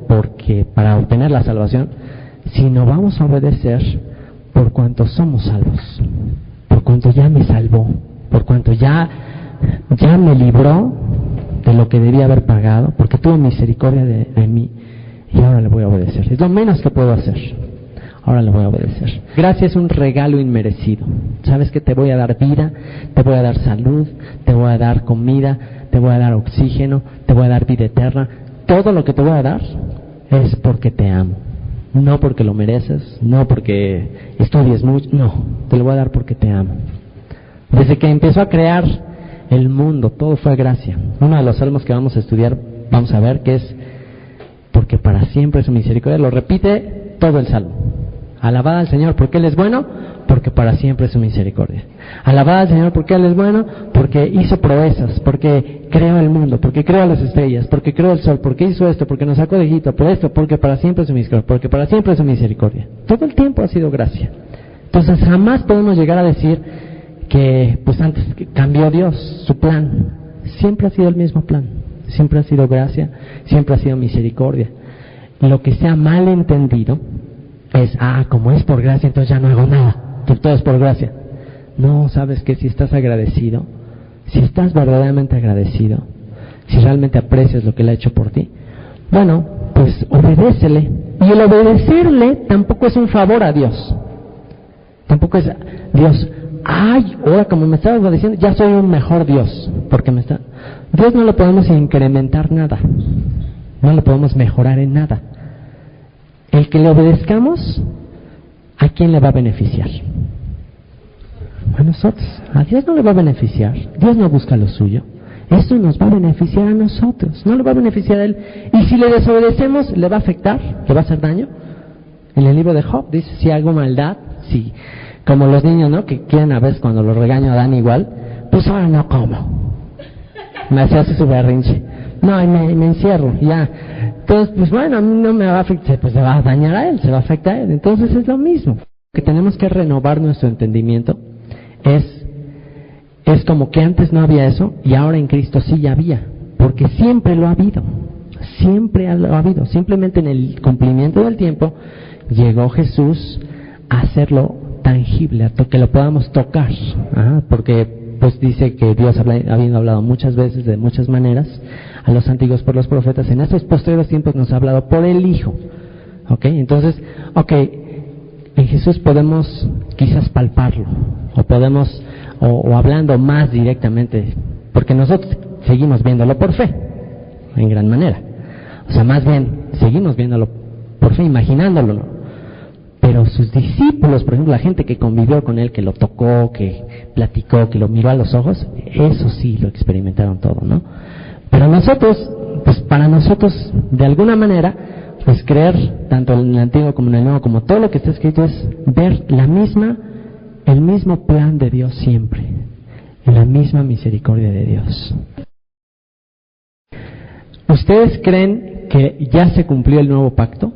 porque para obtener la salvación, sino vamos a obedecer por cuanto somos salvos, por cuanto ya me salvó, por cuanto ya ya me libró de lo que debía haber pagado, porque tuvo misericordia de mí, y ahora le voy a obedecer. Es lo menos que puedo hacer. Ahora le voy a obedecer. Gracia es un regalo inmerecido. Sabes que te voy a dar vida, te voy a dar salud, te voy a dar comida, te voy a dar oxígeno, te voy a dar vida eterna. Todo lo que te voy a dar es porque te amo. No porque lo mereces, no porque estudies mucho, no, te lo voy a dar porque te amo. Desde que empezó a crear el mundo, todo fue gracia. Uno de los salmos que vamos a estudiar, vamos a ver, que es porque para siempre es su misericordia. Lo repite todo el salmo. Alabad al Señor porque Él es bueno, porque para siempre es su misericordia. Alabad al Señor porque Él es bueno, porque hizo proezas, porque creó el mundo, porque creó las estrellas, porque creó el sol, porque hizo esto, porque nos sacó de Egipto, por esto, porque para siempre es su misericordia, porque para siempre es su misericordia. Todo el tiempo ha sido gracia. Entonces jamás podemos llegar a decir que pues antes cambió Dios su plan. Siempre ha sido el mismo plan. Siempre ha sido gracia, siempre ha sido misericordia. Lo que sea mal entendido es, como es por gracia, entonces ya no hago nada, todo es por gracia. No, sabes que si estás agradecido, si estás verdaderamente agradecido, si realmente aprecias lo que Él ha hecho por ti, bueno, pues obedécele. Y el obedecerle tampoco es un favor a Dios. Tampoco es, Dios, ahora como me estabas diciendo, ya soy un mejor Dios, porque Dios no le podemos incrementar nada, no le podemos mejorar en nada. El que le obedezcamos, ¿a quién le va a beneficiar? A nosotros. A Dios no le va a beneficiar. Dios no busca lo suyo. Eso nos va a beneficiar a nosotros. No le va a beneficiar a Él. Y si le desobedecemos, ¿le va a afectar? ¿Le va a hacer daño? En el libro de Job dice, si hago maldad, si, como los niños, ¿no? Que quieren a veces cuando los regaño dan igual, pues ahora no como. Me hace su berrinche. No, y me encierro, ya. Entonces, pues bueno, a mí no me va a afectar, pues se va a dañar a Él, se va a afectar a Él. Entonces es lo mismo. Que tenemos que renovar nuestro entendimiento. Es como que antes no había eso y ahora en Cristo sí ya había. Porque siempre lo ha habido. Siempre lo ha habido. Simplemente en el cumplimiento del tiempo llegó Jesús a hacerlo tangible, a que lo podamos tocar. Porque pues dice que Dios habiendo hablado muchas veces, de muchas maneras, a los antiguos por los profetas, en estos posteriores tiempos nos ha hablado por el Hijo. Entonces, en Jesús podemos quizás palparlo, o podemos, o hablando más directamente, porque nosotros seguimos viéndolo por fe, en gran manera. O sea, más bien, seguimos viéndolo por fe, imaginándolo, ¿no? Pero sus discípulos, por ejemplo, la gente que convivió con Él, que lo tocó, que platicó, que lo miró a los ojos, eso sí lo experimentaron todo, ¿no? Pero nosotros, pues para nosotros, de alguna manera, pues creer, tanto en el Antiguo como en el Nuevo, como todo lo que está escrito, es ver el mismo plan de Dios siempre, la misma misericordia de Dios. ¿Ustedes creen que ya se cumplió el nuevo pacto?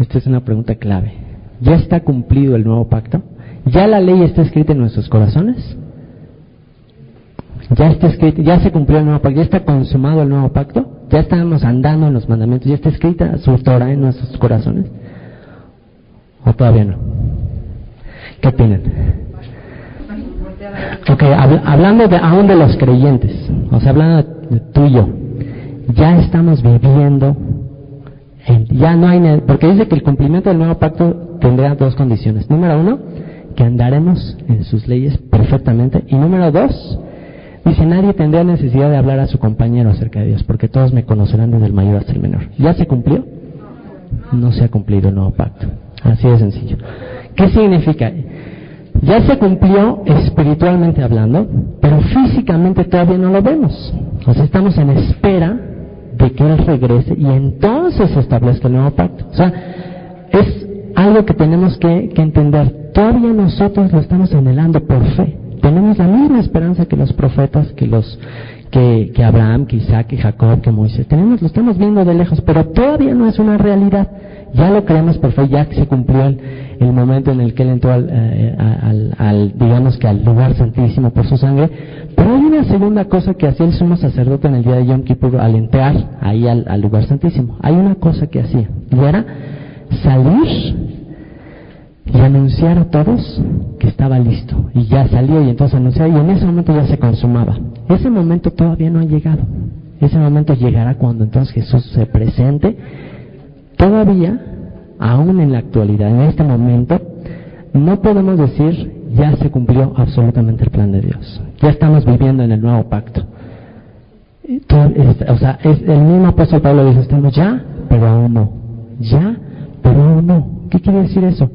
Esta es una pregunta clave. ¿Ya está cumplido el nuevo pacto? ¿Ya la ley está escrita en nuestros corazones? ¿Ya está escrito, ya se cumplió el nuevo pacto? ¿Ya está consumado el nuevo pacto? ¿Ya estamos andando en los mandamientos? ¿Ya está escrita su Torah en nuestros corazones? ¿O todavía no? ¿Qué opinan? Hablando aún de los creyentes, o sea, hablando de tú y yo, ya estamos viviendo, ya no hay, porque dice que el cumplimiento del nuevo pacto tendrá dos condiciones. Número 1, que andaremos en sus leyes perfectamente. Y número 2, dice, nadie tendrá necesidad de hablar a su compañero acerca de Dios, porque todos me conocerán desde el mayor hasta el menor. ¿Ya se cumplió? No se ha cumplido el nuevo pacto. Así de sencillo. ¿Qué significa? Ya se cumplió espiritualmente hablando, pero físicamente todavía no lo vemos. O sea, estamos en espera de que Él regrese y entonces se establezca el nuevo pacto. O sea, es algo que tenemos que entender. Todavía nosotros lo estamos anhelando por fe. Tenemos la misma esperanza que los profetas, que Abraham, que Isaac, que Jacob, que Moisés. Lo estamos viendo de lejos, pero todavía no es una realidad. Ya lo creemos por fe, ya que se cumplió el momento en el que Él entró digamos que al lugar santísimo por su sangre. Pero hay una segunda cosa que hacía el sumo sacerdote en el día de Yom Kippur al entrar ahí al lugar santísimo. Hay una cosa que hacía, y era salir y anunciar a todos que estaba listo, y ya salió y entonces anunció, y en ese momento ya se consumaba. Ese momento todavía no ha llegado. Ese momento llegará cuando entonces Jesús se presente. Todavía, aún en la actualidad, en este momento, no podemos decir ya se cumplió absolutamente el plan de Dios. Ya estamos viviendo en el nuevo pacto. O sea, es el mismo apóstol Pablo dice, estamos ya, pero aún no. Ya, pero aún no. ¿Qué quiere decir eso?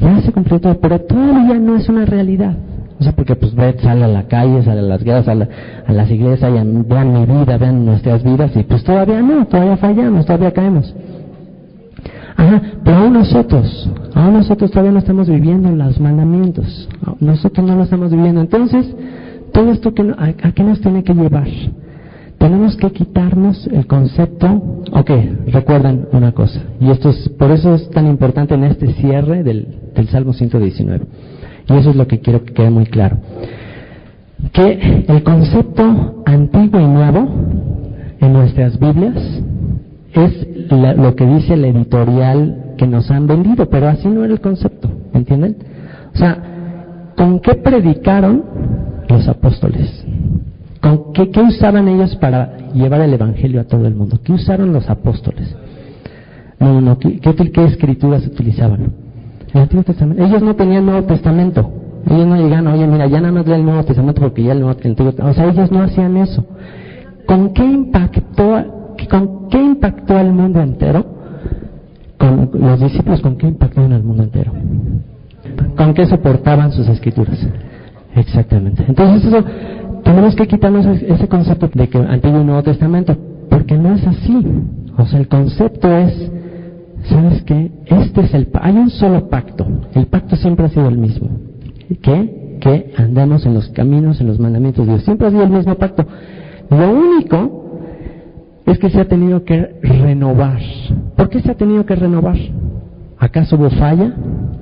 Ya se cumplió todo, pero todavía no es una realidad. O sea, porque pues sale a la calle, sale a las guerras, a las iglesias, y vean mi vida, vean nuestras vidas, y pues todavía no, todavía fallamos, todavía caemos. Ajá, pero aún nosotros todavía no estamos viviendo los mandamientos. Nosotros no lo estamos viviendo. Entonces, todo esto ¿a qué nos tiene que llevar? Tenemos que quitarnos el concepto. Recuerden una cosa, y por eso es tan importante en este cierre del Salmo 119. Y eso es lo que quiero que quede muy claro. Que el concepto antiguo y nuevo en nuestras Biblias es lo que dice el editorial que nos han vendido, pero así no era el concepto, ¿entienden? O sea, ¿con qué predicaron los apóstoles? ¿Con qué usaban ellos para llevar el evangelio a todo el mundo? ¿Qué usaron los apóstoles? ¿Qué escrituras utilizaban? El Antiguo Testamento. Ellos no tenían Nuevo Testamento. Ellos no llegaban, oye, mira, ya nada más lee el Nuevo Testamento porque ya el Nuevo Testamento. O sea, ellos no hacían eso. ¿Con qué impactó al mundo entero? Con los discípulos, ¿con qué impactaron al mundo entero? ¿Con qué soportaban sus escrituras? Exactamente. Entonces eso, tenemos que quitarnos ese concepto de que Antiguo y Nuevo Testamento, porque no es así. O sea, el concepto es, ¿sabes qué? Hay un solo pacto. El pacto siempre ha sido el mismo. Que andamos en los caminos, en los mandamientos de Dios. Siempre ha sido el mismo pacto. Lo único es que se ha tenido que renovar. ¿Por qué se ha tenido que renovar? ¿Acaso hubo falla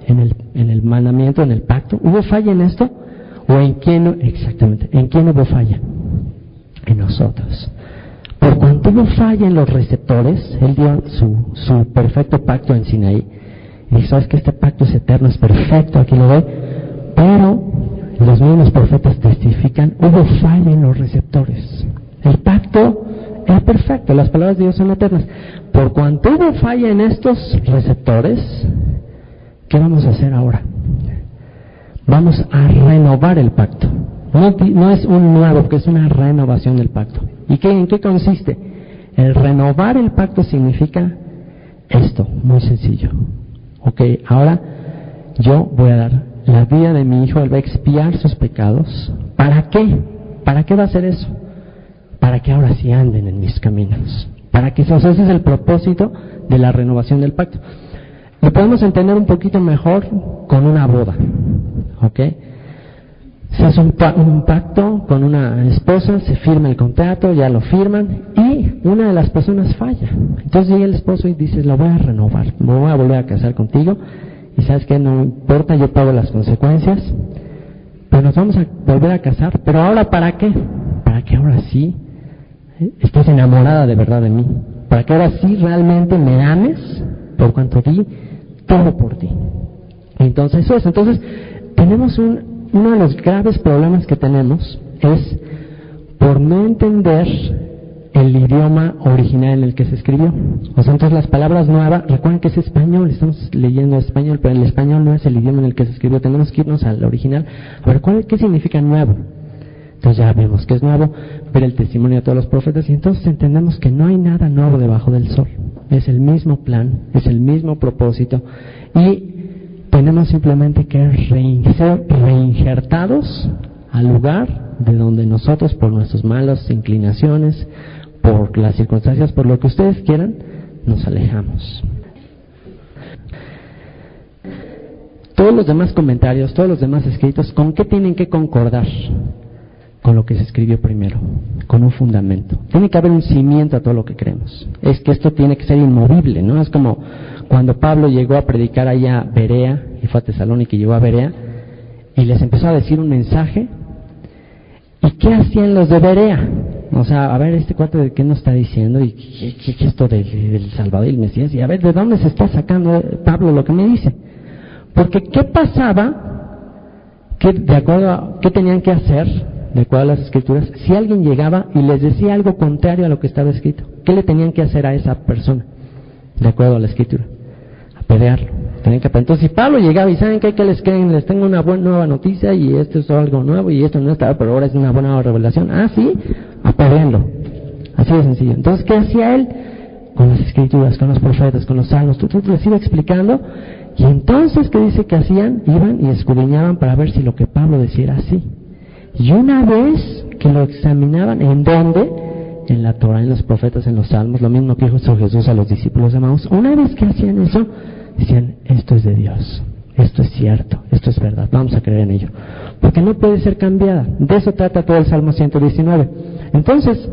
en el mandamiento, en el pacto? ¿Hubo falla en esto? ¿O en quién? Exactamente. ¿En quién hubo falla? En nosotros. Por cuanto hubo falla en los receptores, Él dio su perfecto pacto en Sinaí. Y dijo, ¿sabes que este pacto es eterno, es perfecto? Aquí lo doy. Pero los mismos profetas testifican, hubo falla en los receptores. El pacto era perfecto, las palabras de Dios son eternas. Por cuanto hubo falla en estos receptores, ¿qué vamos a hacer ahora? Vamos a renovar el pacto. No es un nuevo, porque es una renovación del pacto. ¿Y en qué consiste? El renovar el pacto significa esto, muy sencillo. Ahora yo voy a dar la vida de mi hijo, él va a expiar sus pecados. ¿Para qué? ¿Para qué va a hacer eso? Para que ahora sí anden en mis caminos. Ese es el propósito de la renovación del pacto. Lo podemos entender un poquito mejor con una boda. Se hace un pacto con una esposa, se firma el contrato, ya lo firman, y una de las personas falla. Entonces llega el esposo y dice, lo voy a renovar, me voy a volver a casar contigo, y sabes que no importa, yo pago las consecuencias, pero nos vamos a volver a casar. Pero ahora, ¿para qué? Para que ahora sí estés enamorada de verdad de mí, para que ahora sí realmente me ames, por cuanto di todo por ti. Entonces eso es. Entonces tenemos uno de los graves problemas que tenemos es por no entender el idioma original en el que se escribió. O sea, entonces las palabras nuevas, recuerden que es español, estamos leyendo español, pero el español no es el idioma en el que se escribió, tenemos que irnos al original. A ver, ¿qué significa nuevo? Entonces ya vemos que es nuevo, ver el testimonio de todos los profetas, y entonces entendemos que no hay nada nuevo debajo del sol. Es el mismo plan, es el mismo propósito, y tenemos simplemente que ser reinjertados al lugar de donde nosotros, por nuestras malas inclinaciones, por las circunstancias, por lo que ustedes quieran, nos alejamos. Todos los demás comentarios, todos los demás escritos, ¿con qué tienen que concordar? Con lo que se escribió primero, con un fundamento. Tiene que haber un cimiento a todo lo que creemos. Es que esto tiene que ser inmovible, ¿no? Es como cuando Pablo llegó a predicar allá a Berea, y fue a Tesalónica y llegó a Berea, y les empezó a decir un mensaje. ¿Y qué hacían los de Berea? O sea, a ver, este cuate de qué nos está diciendo, y qué es esto del Salvador y el Mesías, y a ver, ¿de dónde se está sacando Pablo lo que me dice? Porque ¿qué pasaba? De acuerdo a qué tenían que hacer, de acuerdo a las Escrituras, si alguien llegaba y les decía algo contrario a lo que estaba escrito, ¿qué le tenían que hacer a esa persona? De acuerdo a la Escritura, apedrearlo. Entonces, si Pablo llegaba y ¿saben qué les creen? Les tengo una nueva noticia y esto es algo nuevo y esto no estaba, pero ahora es una buena revelación. Ah, sí, apedréenlo. Así de sencillo. Entonces, ¿qué hacía él? Con las Escrituras, con los profetas, con los salmos, tú les iba explicando. Y entonces, ¿qué dice que hacían? Iban y escudriñaban para ver si lo que Pablo decía era así. Y una vez que lo examinaban, ¿en dónde? En la Torah, en los profetas, en los salmos, lo mismo que dijo Jesús a los discípulos de Maús. Una vez que hacían eso, decían, esto es de Dios, esto es cierto, esto es verdad, vamos a creer en ello. Porque no puede ser cambiada. De eso trata todo el Salmo 119. Entonces,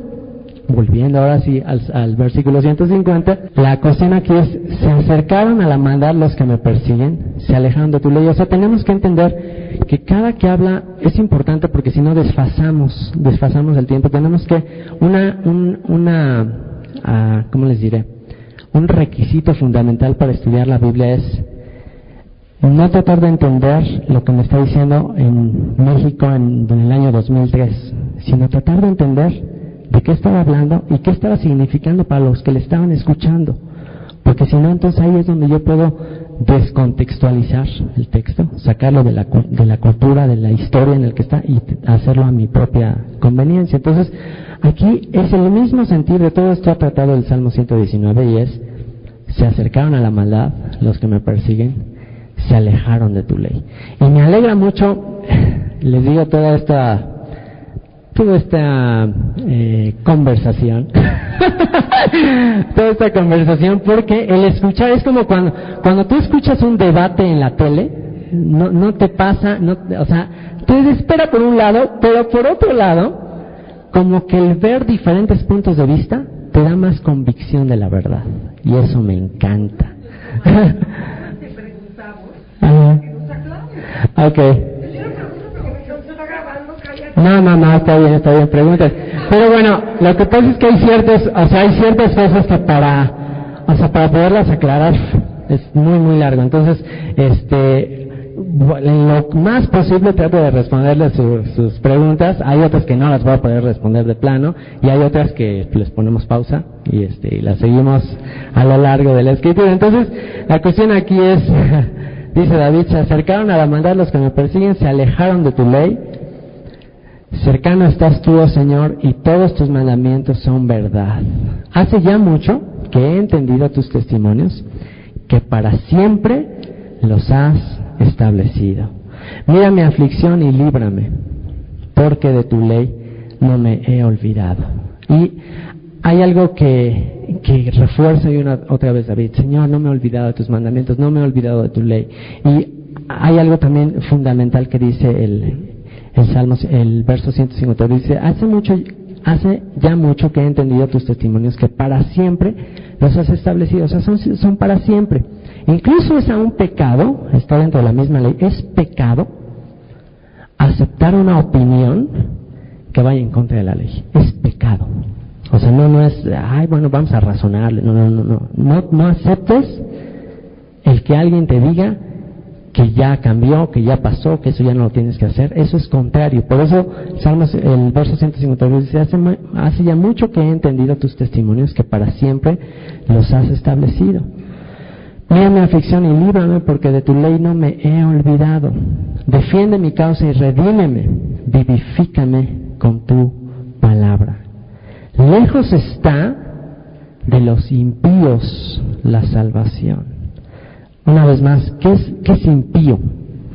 volviendo ahora sí al versículo 150, la cuestión aquí es, se acercaron a la maldad los que me persiguen, se alejaron de tu ley. O sea, tenemos que entender que cada que habla es importante, porque si no desfasamos el tiempo. Tenemos que, ¿cómo les diré? Un requisito fundamental para estudiar la Biblia es no tratar de entender lo que me está diciendo en México en el año 2003, sino tratar de entender de qué estaba hablando y qué estaba significando para los que le estaban escuchando. Porque si no, entonces ahí es donde yo puedo descontextualizar el texto, sacarlo de la cultura, de la historia en el que está y hacerlo a mi propia conveniencia. Entonces, aquí es el mismo sentido de todo esto tratado del Salmo 119 y es, se acercaron a la maldad los que me persiguen, se alejaron de tu ley. Y me alegra mucho, les digo, toda esta conversación toda esta conversación, porque el escuchar es como cuando tú escuchas un debate en la tele, no te pasa, o sea, te desespera por un lado, pero por otro lado, como que el ver diferentes puntos de vista te da más convicción de la verdad, y eso me encanta. Te preguntamos, que nos aclares. Okay. No, está bien, preguntas. Pero bueno, lo que pasa es que hay ciertas cosas que para poderlas aclarar es muy, muy largo. Entonces, en lo más posible trato de responderles sus preguntas. Hay otras que no las voy a poder responder de plano, y hay otras que les ponemos pausa y las seguimos a lo largo de la escritura. Entonces, la cuestión aquí es, dice David, se acercaron a la maldad los que me persiguen, se alejaron de tu ley. Cercano estás tú, oh Señor, y todos tus mandamientos son verdad. Hace ya mucho que he entendido tus testimonios, que para siempre los has establecido. Mira mi aflicción y líbrame, porque de tu ley no me he olvidado. Y hay algo que refuerza otra vez David: Señor, no me he olvidado de tus mandamientos, no me he olvidado de tu ley. Y hay algo también fundamental que dice el verso 150, dice, hace ya mucho que he entendido tus testimonios, que para siempre los has establecido. O sea, son para siempre. Incluso es un pecado, está dentro de la misma ley, es pecado aceptar una opinión que vaya en contra de la ley. Es pecado. O sea, no es, vamos a razonarle. No aceptes el que alguien te diga que ya cambió, que ya pasó, que eso ya no lo tienes que hacer. Eso es contrario. Por eso el verso 152 dice, hace ya mucho que he entendido tus testimonios, que para siempre los has establecido. Mira mi aflicción y líbrame, porque de tu ley no me he olvidado. Defiende mi causa y redímeme, vivifícame con tu palabra. Lejos está de los impíos la salvación. Una vez más, ¿qué es impío?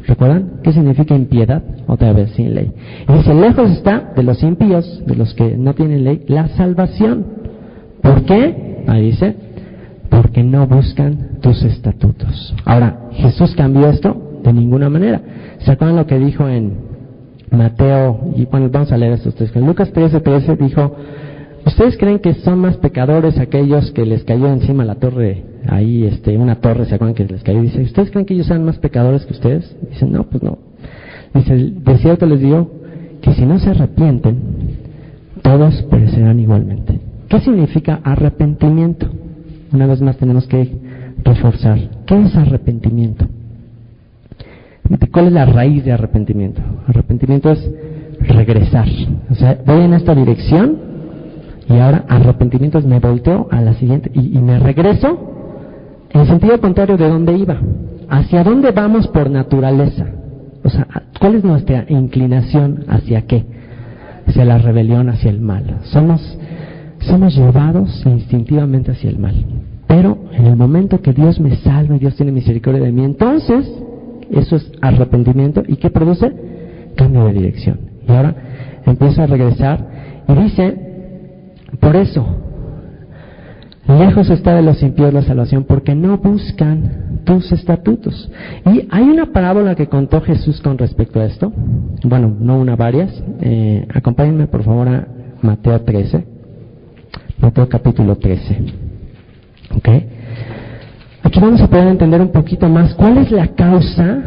¿Recuerdan? ¿Qué significa impiedad? Otra vez, sin ley. Y dice, lejos está de los impíos, de los que no tienen ley, la salvación. ¿Por qué? Ahí dice, porque no buscan tus estatutos. Ahora, ¿Jesús cambió esto? De ninguna manera. ¿Se acuerdan lo que dijo en Mateo? Y bueno, vamos a leer estos tres. En Lucas 13:13 dijo, ¿ustedes creen que son más pecadores aquellos que les cayó encima la torre? Ahí, una torre, ¿se acuerdan que les cayó? Dice, ¿ustedes creen que ellos sean más pecadores que ustedes? Dicen, no, pues no. Dice, de cierto les digo que si no se arrepienten, todos perecerán igualmente. ¿Qué significa arrepentimiento? Una vez más tenemos que reforzar. ¿Qué es arrepentimiento? ¿Cuál es la raíz de arrepentimiento? Arrepentimiento es regresar. O sea, voy en esta dirección y ahora arrepentimiento es me volteo a la siguiente y me regreso en sentido contrario de donde iba. ¿Hacia dónde vamos por naturaleza? O sea, ¿cuál es nuestra inclinación? ¿Hacia qué? Hacia la rebelión, hacia el mal. Somos llevados instintivamente hacia el mal. Pero en el momento que Dios me salva y Dios tiene misericordia de mí, entonces eso es arrepentimiento. ¿Y qué produce? Cambio de dirección. Y ahora empiezo a regresar y dice, por eso, lejos está de los impíos la salvación, porque no buscan tus estatutos. Y hay una parábola que contó Jesús con respecto a esto. Bueno, no una, varias. Acompáñenme por favor a Mateo 13. Mateo capítulo 13. ¿Ok? Aquí vamos a poder entender un poquito más cuál es la causa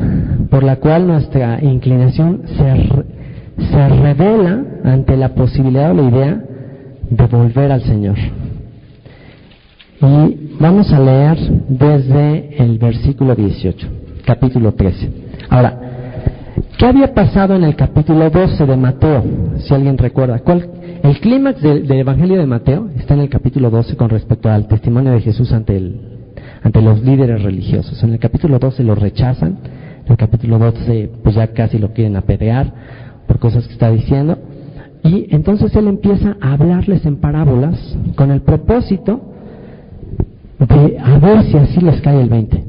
por la cual nuestra inclinación se revela ante la posibilidad o la idea de volver al Señor. Y vamos a leer desde el versículo 18, capítulo 13. Ahora, ¿qué había pasado en el capítulo 12 de Mateo? Si alguien recuerda. El clímax del Evangelio de Mateo está en el capítulo 12 con respecto al testimonio de Jesús ante los líderes religiosos. En el capítulo 12 lo rechazan, en el capítulo 12 pues ya casi lo quieren apedrear por cosas que está diciendo, y entonces él empieza a hablarles en parábolas con el propósito de a ver si así les cae el 20.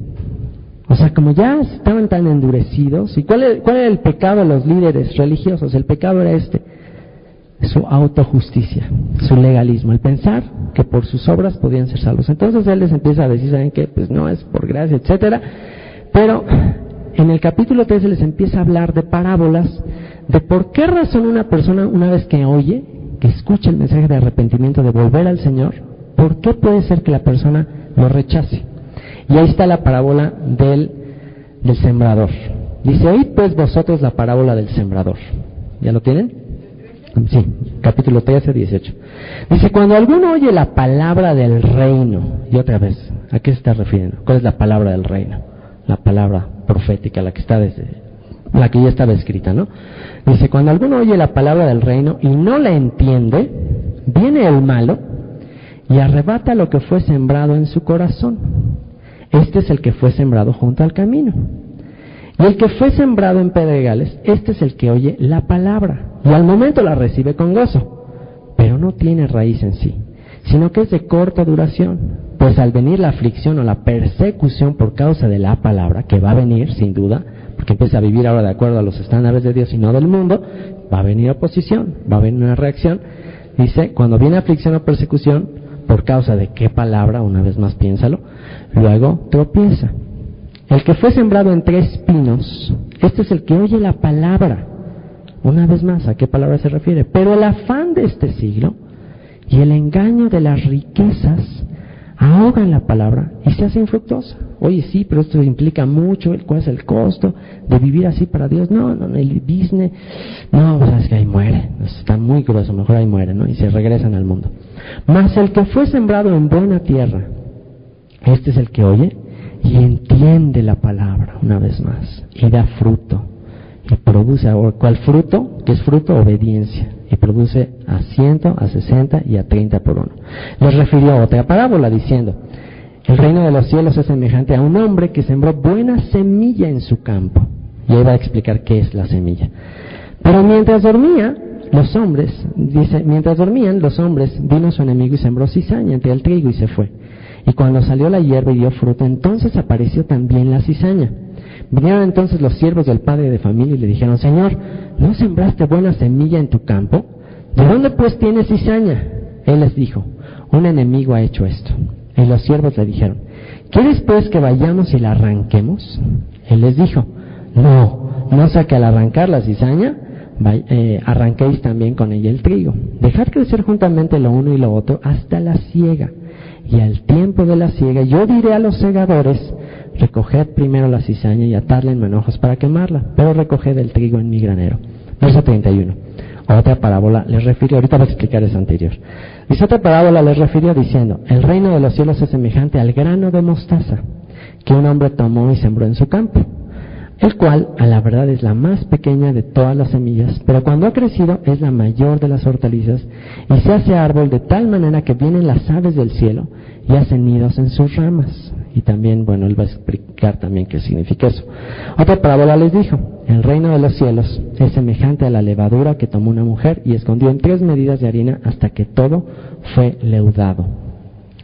O sea, como ya estaban tan endurecidos, ¿y cuál era el pecado de los líderes religiosos? El pecado era su autojusticia, su legalismo, el pensar que por sus obras podían ser salvos. Entonces él les empieza a decir, ¿saben qué? Pues no, es por gracia, etcétera. Pero en el capítulo 13 les empieza a hablar de parábolas, de por qué razón una persona, una vez que oye, que escucha el mensaje de arrepentimiento, de volver al Señor, ¿por qué puede ser que la persona lo rechace? Y ahí está la parábola del sembrador. Dice, oíd pues vosotros la parábola del sembrador. ¿Ya lo tienen? Sí, capítulo 13, 18. Dice, cuando alguno oye la palabra del reino, y otra vez, ¿a qué se está refiriendo? ¿Cuál es la palabra del reino? La palabra profética, la que ya estaba escrita, ¿no? Dice, cuando alguno oye la palabra del reino y no la entiende, viene el malo y arrebata lo que fue sembrado en su corazón. Este es el que fue sembrado junto al camino. Y el que fue sembrado en pedregales, este es el que oye la palabra y al momento la recibe con gozo, pero no tiene raíz en sí, sino que es de corta duración, pues al venir la aflicción o la persecución por causa de la palabra, que va a venir sin duda, porque empieza a vivir ahora de acuerdo a los estándares de Dios y no del mundo, va a venir oposición, va a venir una reacción. Dice, cuando viene aflicción o persecución, ¿por causa de qué palabra? Una vez más piénsalo. Luego tropieza. El que fue sembrado entre espinos, este es el que oye la palabra. Una vez más, ¿a qué palabra se refiere? Pero el afán de este siglo y el engaño de las riquezas ahogan la palabra y se hace infructuosa. Oye, sí, pero esto implica mucho. ¿Cuál es el costo de vivir así para Dios? No, el business, no, pues es que ahí muere. Está muy grueso, mejor ahí muere, ¿no? Y se regresan al mundo. Mas el que fue sembrado en buena tierra, este es el que oye y entiende la palabra, una vez más, y da fruto, y produce, ¿cuál fruto? ¿Qué es fruto? Obediencia, y produce a 100, a 60 y a 30 por uno. Les refirió otra parábola diciendo, el reino de los cielos es semejante a un hombre que sembró buena semilla en su campo, y ahí va a explicar qué es la semilla. Pero mientras dormían los hombres, vino su enemigo y sembró cizaña entre el trigo y se fue. Y cuando salió la hierba y dio fruto, entonces apareció también la cizaña. Vinieron entonces los siervos del padre de familia y le dijeron, Señor, ¿no sembraste buena semilla en tu campo? ¿De dónde pues tienes cizaña? Él les dijo, un enemigo ha hecho esto. Y los siervos le dijeron, ¿quieres pues que vayamos y la arranquemos? Él les dijo, no sea que al arrancar la cizaña, arranquéis también con ella el trigo. Dejad crecer juntamente lo uno y lo otro hasta la siega. Y al tiempo de la siega yo diré a los segadores, recoged primero la cizaña y atadla en manojos para quemarla, pero recoged el trigo en mi granero. Verso 31. Otra parábola les refirió, ahorita voy a explicar esa anterior. Dice, otra parábola les refirió diciendo, el reino de los cielos es semejante al grano de mostaza que un hombre tomó y sembró en su campo. el cual a la verdad es la más pequeña de todas las semillas, pero cuando ha crecido es la mayor de las hortalizas y se hace árbol de tal manera que vienen las aves del cielo y hacen nidos en sus ramas. Y también, bueno, él va a explicar también qué significa eso. Otra parábola les dijo: el reino de los cielos es semejante a la levadura que tomó una mujer y escondió en 3 medidas de harina hasta que todo fue leudado.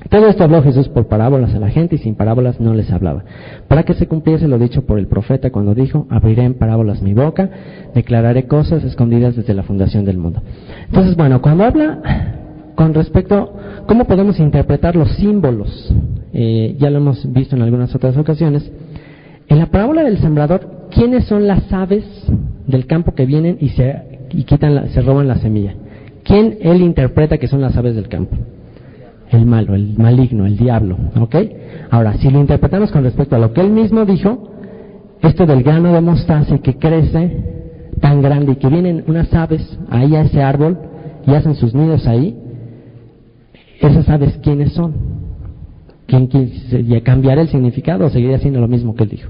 Todo esto habló Jesús por parábolas a la gente y sin parábolas no les hablaba, para que se cumpliese lo dicho por el profeta cuando dijo: abriré en parábolas mi boca, declararé cosas escondidas desde la fundación del mundo. Entonces, bueno, cuando habla con respecto a cómo podemos interpretar los símbolos, ya lo hemos visto en algunas otras ocasiones, en la parábola del sembrador, ¿quiénes son las aves del campo que vienen y se roban la semilla? ¿Quién él interpreta que son las aves del campo? El malo, el maligno, el diablo, ¿ok? Ahora, si lo interpretamos con respecto a lo que él mismo dijo, esto del grano de mostaza que crece tan grande y que vienen unas aves ahí a ese árbol y hacen sus nidos ahí, esas aves, ¿quiénes son? ¿Quién cambiará el significado o seguiría siendo lo mismo que él dijo?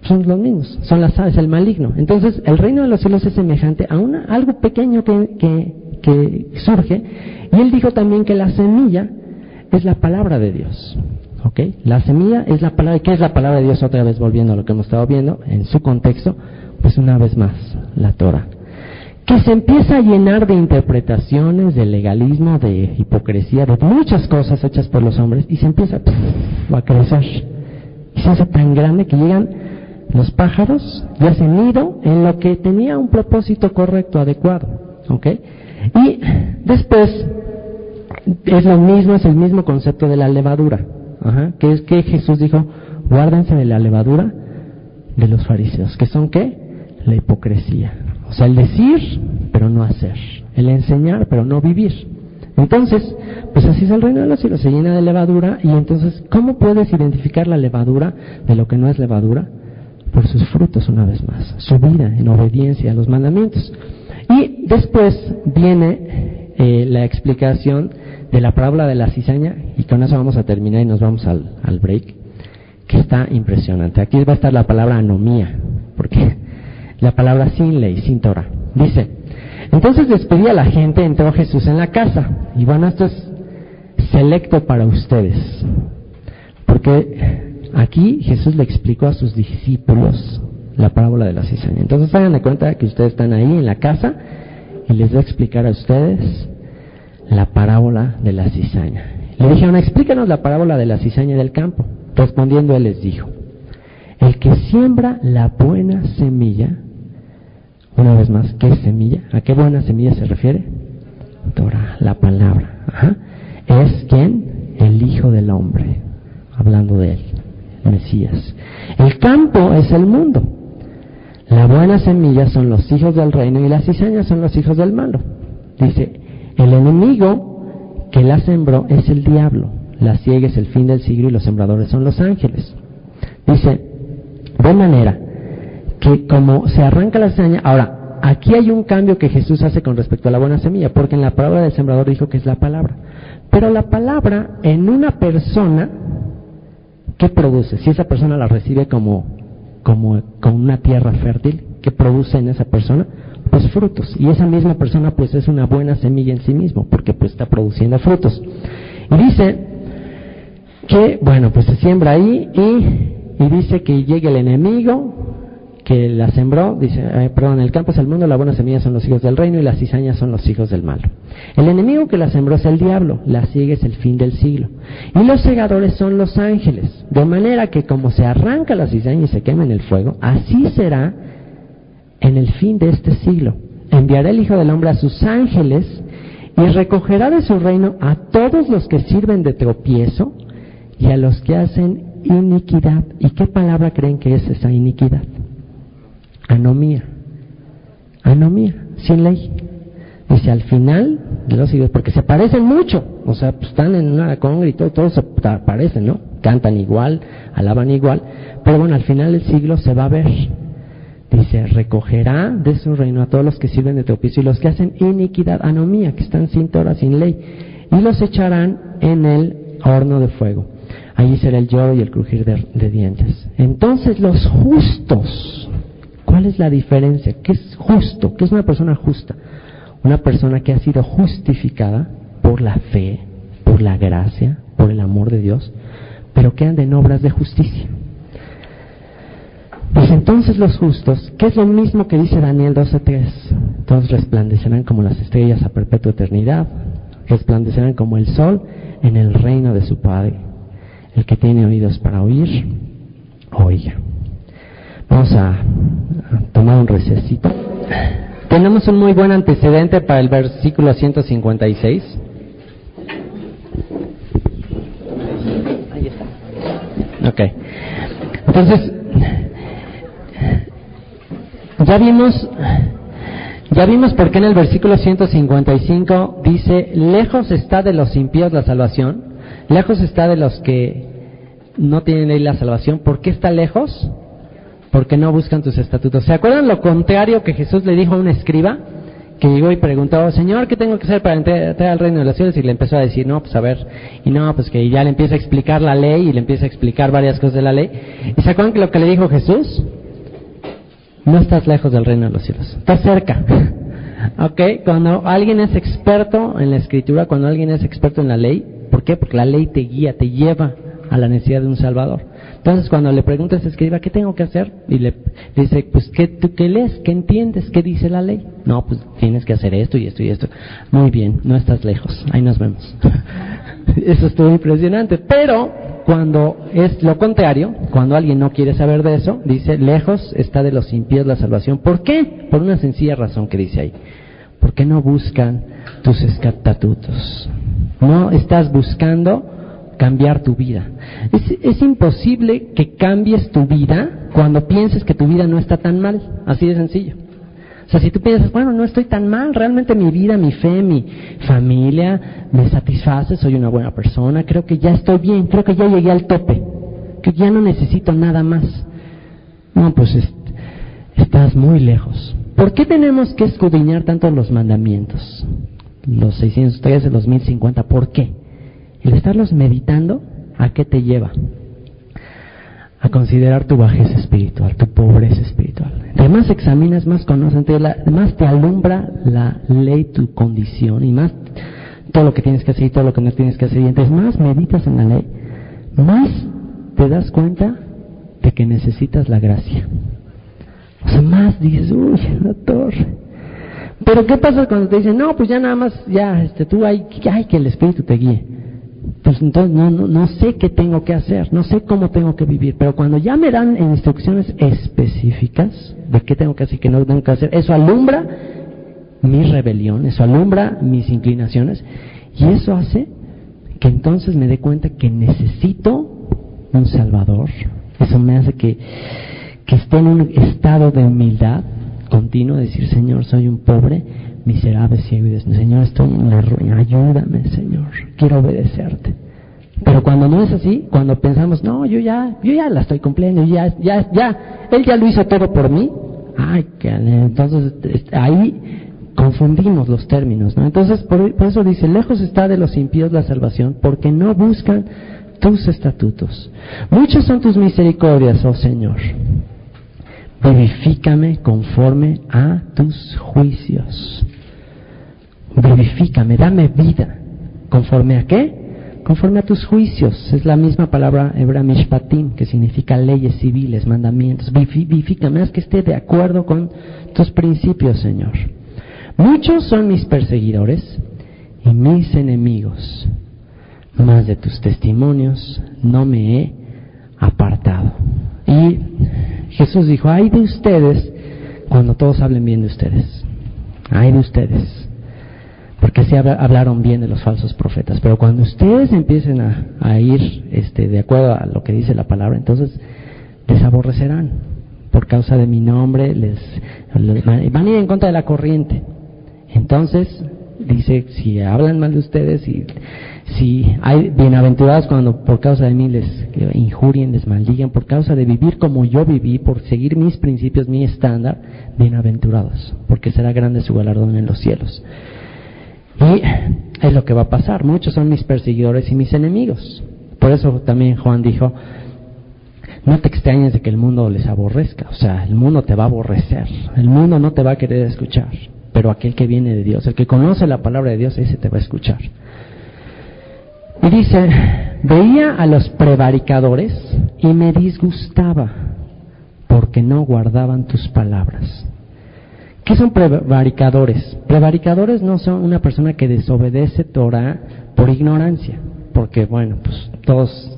Son los mismos, son las aves, el maligno. Entonces, el reino de los cielos es semejante a algo pequeño que surge, y él dijo también que la semilla es la palabra de Dios, ¿ok? La semilla es la palabra. ¿Qué es la palabra de Dios? Otra vez volviendo a lo que hemos estado viendo, en su contexto, pues una vez más, la Torah, que se empieza a llenar de interpretaciones, de legalismo, de hipocresía, de muchas cosas hechas por los hombres, y se empieza a crecer, y se hace tan grande que llegan los pájaros y hacen nido en lo que tenía un propósito correcto, adecuado, ¿ok? Y después es lo mismo, es el mismo concepto de la levadura, que es que Jesús dijo: guárdense de la levadura de los fariseos, que son ¿qué? La hipocresía, o sea, el decir pero no hacer, el enseñar pero no vivir. Entonces, pues así es el reino de los cielos, se llena de levadura. Y entonces, ¿cómo puedes identificar la levadura de lo que no es levadura? Por sus frutos, una vez más, su vida en obediencia a los mandamientos. Y después viene la explicación de la parábola de la cizaña, y con eso vamos a terminar y nos vamos al break, que está impresionante. Aquí va a estar la palabra anomía, porque la palabra sin ley, sin Torah. Dice: entonces despedía a la gente, entró Jesús en la casa. Y bueno, esto es selecto para ustedes, porque aquí Jesús le explicó a sus discípulos la parábola de la cizaña. Entonces hagan de cuenta que ustedes están ahí en la casa y les va a explicar a ustedes la parábola de la cizaña. Le dijeron: explícanos la parábola de la cizaña del campo. Respondiendo él les dijo: el que siembra la buena semilla, una vez más, ¿qué es semilla? ¿A qué buena semilla se refiere? Torah, la palabra. Es ¿quién? El Hijo del Hombre, hablando de él, el Mesías. El campo es el mundo. La buena semilla son los hijos del reino y las cizañas son los hijos del malo. Dice: el enemigo que la sembró es el diablo, la siega es el fin del siglo y los sembradores son los ángeles. Dice: de manera que como se arranca la cizaña. Ahora, aquí hay un cambio que Jesús hace con respecto a la buena semilla, porque en la parábola del sembrador dijo que es la palabra. Pero la palabra en una persona, ¿qué produce? Si esa persona la recibe como una tierra fértil, ¿qué produce en esa persona? Pues frutos. Y esa misma persona pues es una buena semilla en sí mismo, porque pues está produciendo frutos. Y dice que, bueno, pues se siembra ahí y dice que llegue el enemigo que la sembró. Dice, el campo es el mundo, la buena semilla son los hijos del reino y las cizañas son los hijos del malo. El enemigo que la sembró es el diablo, la siega es el fin del siglo y los segadores son los ángeles. De manera que como se arranca la cizaña y se quema en el fuego, así será en el fin de este siglo. Enviará el Hijo del Hombre a sus ángeles y recogerá de su reino a todos los que sirven de tropiezo y a los que hacen iniquidad. ¿Y qué palabra creen que es esa iniquidad? Anomía, sin ley. Dice: al final de los siglos, porque se parecen mucho, o sea, pues están en una congra y todos se parecen, ¿no? Cantan igual, alaban igual, pero bueno, al final del siglo se va a ver. Dice: recogerá de su reino a todos los que sirven de tropiezo y los que hacen iniquidad, anomía, que están sin Torah, sin ley, y los echarán en el horno de fuego. allí será el lloro y el crujir de dientes. Entonces los justos, ¿cuál es la diferencia? ¿Qué es justo? ¿Qué es una persona justa? Una persona que ha sido justificada por la fe, por la gracia, por el amor de Dios, pero que anda en obras de justicia. Pues entonces los justos, que es lo mismo que dice Daniel 12:3, entonces resplandecerán como las estrellas a perpetua eternidad, resplandecerán como el sol en el reino de su Padre. El que tiene oídos para oír, oiga. Vamos a tomar un recesito. Tenemos un muy buen antecedente para el versículo 156. Ahí está. Ok. Entonces, ya vimos por qué en el versículo 155 dice, lejos está de los impíos la salvación, lejos está de los que no tienen ley la salvación. ¿Por qué está lejos? Porque no buscan tus estatutos. ¿Se acuerdan lo contrario que Jesús le dijo a un escriba? Que llegó y preguntó, Señor, ¿qué tengo que hacer para entrar al reino de los cielos? Y le empezó a decir, no, pues a ver, y no, pues que ya le empieza a explicar la ley y le empieza a explicar varias cosas de la ley. ¿Y se acuerdan que lo que le dijo Jesús? No estás lejos del reino de los cielos, estás cerca. ¿Ok? Cuando alguien es experto en la escritura, cuando alguien es experto en la ley, ¿por qué? Porque la ley te guía, te lleva a la necesidad de un Salvador. Entonces cuando le preguntas a escriba, ¿qué tengo que hacer? Y le dice, pues ¿tú qué lees? ¿Qué entiendes? ¿Qué dice la ley? No, pues tienes que hacer esto y esto y esto. Muy bien, no estás lejos, ahí nos vemos. Eso estuvo impresionante. Pero cuando es lo contrario, cuando alguien no quiere saber de eso, dice, lejos está de los impíos la salvación. ¿Por qué? Por una sencilla razón que dice ahí. Porque no buscan tus estatutos. No estás buscando cambiar tu vida. Es imposible que cambies tu vida cuando pienses que tu vida no está tan mal, así de sencillo. O sea, si tú piensas, bueno, no estoy tan mal, realmente mi vida, mi fe, mi familia me satisface, soy una buena persona, creo que ya estoy bien, creo que ya llegué al tope, que ya no necesito nada más. No, pues estás muy lejos. ¿Por qué tenemos que escudriñar tanto los mandamientos? Los 613, los 1050, ¿por qué? El estarlos meditando, ¿a qué te lleva? A considerar tu bajeza espiritual, tu pobreza espiritual. Entre más examinas, más conoces, más te alumbra la ley, tu condición, y más todo lo que tienes que hacer y todo lo que no tienes que hacer. Y entonces más meditas en la ley, más te das cuenta de que necesitas la gracia. O sea, más dices, uy, la torre. Pero ¿qué pasa cuando te dicen, no, pues ya nada más, tú hay que el Espíritu te guíe? Pues entonces no sé qué tengo que hacer, no sé cómo tengo que vivir, pero cuando ya me dan instrucciones específicas de qué tengo que hacer y qué no tengo que hacer, eso alumbra mi rebelión, eso alumbra mis inclinaciones, y eso hace que entonces me dé cuenta que necesito un Salvador. Eso me hace que esté en un estado de humildad continuo, decir, Señor, soy un pobre, miserable, ciego y desnudo. Señor, estoy en la ruina, ayúdame, Señor, quiero obedecerte. Pero cuando no es así, cuando pensamos, no, yo ya la estoy cumpliendo, Él ya lo hizo todo por mí, entonces ahí confundimos los términos, ¿no? Entonces, por eso dice, lejos está de los impíos la salvación, porque no buscan tus estatutos. Muchas son tus misericordias, oh Señor. Vivifícame conforme a tus juicios. Vivifícame, dame vida. ¿Conforme a qué? Conforme a tus juicios. Es la misma palabra hebrea mishpatim, que significa leyes civiles, mandamientos. Vivifícame, haz que esté de acuerdo con tus principios, Señor. Muchos son mis perseguidores y mis enemigos, mas de tus testimonios no me he apartado. Y Jesús dijo, ay de ustedes cuando todos hablen bien de ustedes. Ay de ustedes, porque así hablaron bien de los falsos profetas. Pero cuando ustedes empiecen a ir de acuerdo a lo que dice la palabra, entonces les aborrecerán por causa de mi nombre, van a ir en contra de la corriente. Entonces dice, si hablan mal de ustedes, si hay bienaventurados cuando por causa de mí les injurien, les maldigan, por causa de vivir como yo viví, por seguir mis principios, mi estándar, bienaventurados, porque será grande su galardón en los cielos. Y es lo que va a pasar. Muchos son mis perseguidores y mis enemigos. Por eso también Juan dijo, no te extrañes de que el mundo les aborrezca. O sea, el mundo te va a aborrecer, el mundo no te va a querer escuchar, pero aquel que viene de Dios, el que conoce la palabra de Dios, ese te va a escuchar. Y dice, veía a los prevaricadores y me disgustaba porque no guardaban tus palabras. ¿Qué son prevaricadores? Prevaricadores no son una persona que desobedece Torah por ignorancia, porque bueno, pues todos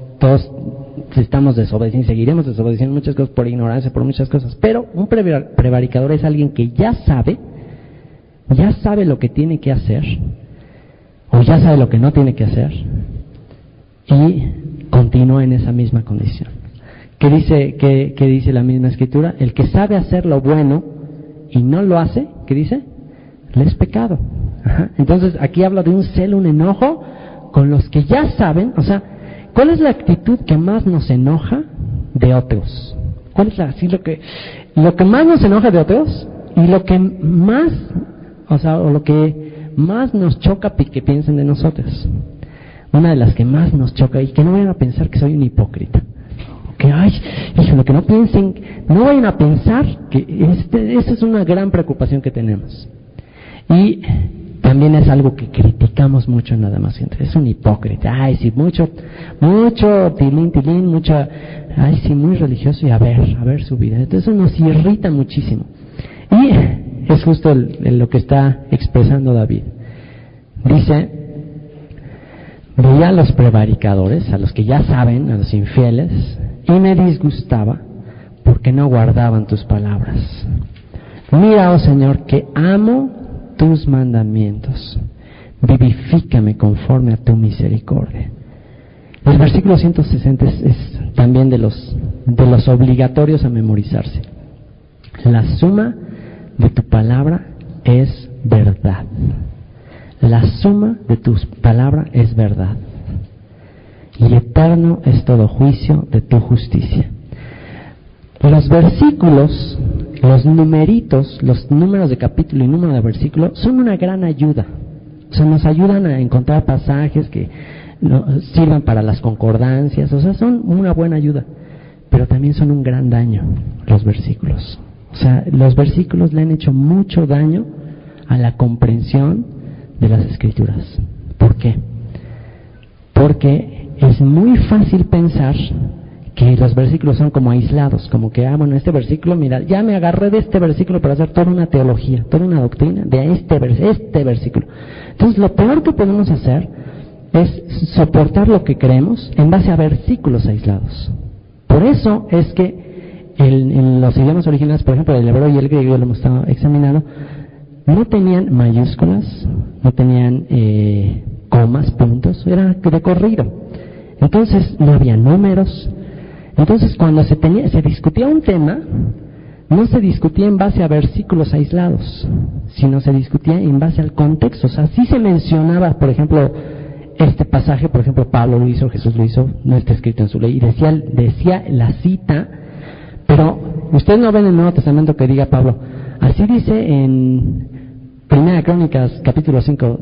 estamos desobedeciendo, seguiremos desobedeciendo muchas cosas por ignorancia, por muchas cosas, pero un prevaricador es alguien que ya sabe lo que tiene que hacer, o ya sabe lo que no tiene que hacer, y continúa en esa misma condición. ¿Qué dice la misma escritura? El que sabe hacer lo bueno y no lo hace, ¿qué dice? Le es pecado. Ajá. Entonces aquí habla de un celo, un enojo con los que ya saben. O sea, ¿cuál es la actitud que más nos enoja de otros? ¿Cuál es lo que más nos enoja de otros y lo que más, lo que más nos choca que piensen de nosotros? Una de las que más nos choca, y que no vayan a pensar que soy un hipócrita. Lo que no piensen, no vayan a pensar que esa es una gran preocupación que tenemos. Y también es algo que criticamos mucho en Nada Más que Entre. Es un hipócrita. Mucho tilín, muy religioso, y a ver su vida. Entonces eso nos irrita muchísimo. Y es justo lo que está expresando David. Dice, veía a los prevaricadores, a los que ya saben, a los infieles, y me disgustaba porque no guardaban tus palabras. Mira, oh Señor, que amo tus mandamientos, vivifícame conforme a tu misericordia. El versículo 160 es también de los obligatorios a memorizarse. La suma de tu palabra es verdad. La suma de tu palabra es verdad. Y eterno es todo juicio de tu justicia. Los versículos, los numeritos, los números de capítulo y número de versículo son una gran ayuda. O sea, nos ayudan a encontrar pasajes que sirvan para las concordancias. O sea, son una buena ayuda. Pero también son un gran daño los versículos. O sea, los versículos le han hecho mucho daño a la comprensión de las Escrituras. ¿Por qué? Porque es muy fácil pensar que los versículos son como aislados, como que, este versículo, mira, ya me agarré de este versículo para hacer toda una teología, toda una doctrina de este versículo. Entonces, lo peor que podemos hacer es soportar lo que creemos en base a versículos aislados. Por eso es que en los idiomas originales, por ejemplo, el hebreo y el griego, lo hemos estado examinando, no tenían mayúsculas, no tenían comas, puntos, era de corrido. Entonces no había números. Entonces cuando se discutía un tema, no se discutía en base a versículos aislados, sino se discutía en base al contexto. O sea, sí se mencionaba, por ejemplo, este pasaje, por ejemplo, Pablo lo hizo, Jesús lo hizo, no está escrito en su ley, y decía la cita, pero ustedes no ven en el Nuevo Testamento que diga Pablo, así dice en Primera Crónicas, capítulo 5,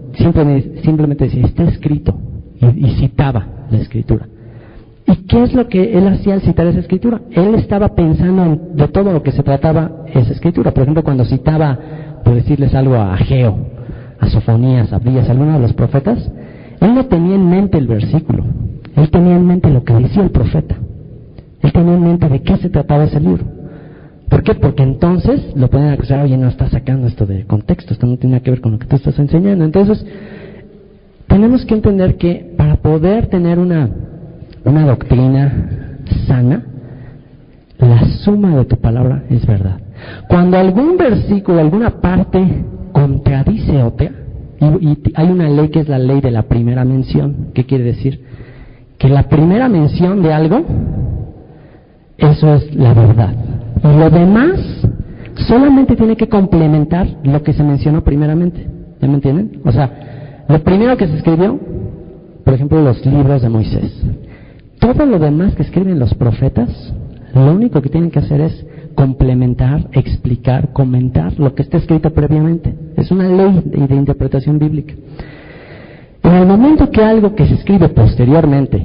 simplemente decía, está escrito, y citaba la Escritura. ¿Y qué es lo que él hacía al citar esa Escritura? Él estaba pensando de todo lo que se trataba esa Escritura. Por ejemplo, cuando citaba, por decirles algo, a Ageo, a Sofonías, a Abdías, a alguno de los profetas, él no tenía en mente el versículo, él tenía en mente lo que decía el profeta, él tenía en mente de qué se trataba ese libro. ¿Por qué? Porque entonces lo pueden acusar, oye, no estás sacando esto de contexto, esto no tiene nada que ver con lo que tú estás enseñando. Entonces, tenemos que entender que para poder tener una doctrina sana, la suma de tu palabra es verdad. Cuando algún versículo, alguna parte contradice otra, y hay una ley que es la ley de la primera mención. ¿Qué quiere decir? Que la primera mención de algo, eso es la verdad. Y lo demás solamente tiene que complementar lo que se mencionó primeramente. ¿Ya me entienden? O sea, lo primero que se escribió, por ejemplo, los libros de Moisés. Todo lo demás que escriben los profetas, lo único que tienen que hacer es complementar, explicar, comentar lo que está escrito previamente. Es una ley de interpretación bíblica. En el momento que algo que se escribe posteriormente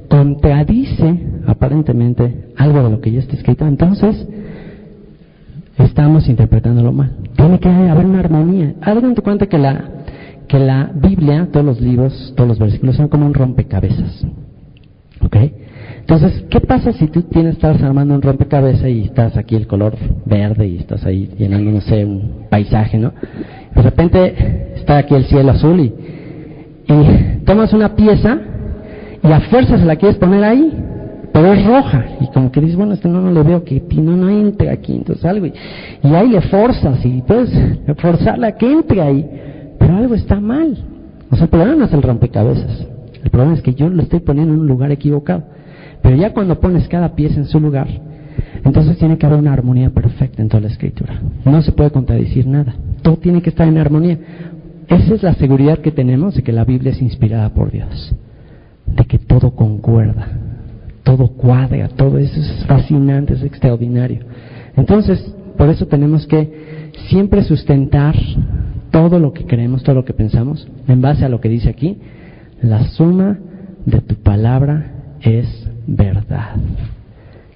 contradice aparentemente algo de lo que ya está escrito, entonces estamos interpretándolo mal. Tiene que haber una armonía. Hagan de cuenta que la Biblia, todos los libros, todos los versículos son como un rompecabezas. ¿Ok? Entonces, ¿qué pasa si tú estás armando un rompecabezas y estás aquí el color verde y estás ahí llenando, no sé, un paisaje, ¿no? De repente está aquí el cielo azul y tomas una pieza y a fuerza se la quieres poner ahí, pero es roja, y como que dices, bueno, no le veo que no entra aquí, entonces algo, y ahí le forzas, y puedes forzarla que entre ahí, pero algo está mal. O sea, el problema no es el rompecabezas, el problema es que yo lo estoy poniendo en un lugar equivocado. Pero ya cuando pones cada pieza en su lugar, entonces tiene que haber una armonía perfecta en toda la Escritura. No se puede contradecir nada, todo tiene que estar en armonía. Esa es la seguridad que tenemos de que la Biblia es inspirada por Dios, de que todo concuerda, todo cuadra, todo eso es fascinante, es extraordinario. Entonces, por eso tenemos que siempre sustentar todo lo que creemos, todo lo que pensamos, en base a lo que dice aquí: la suma de tu palabra es verdad.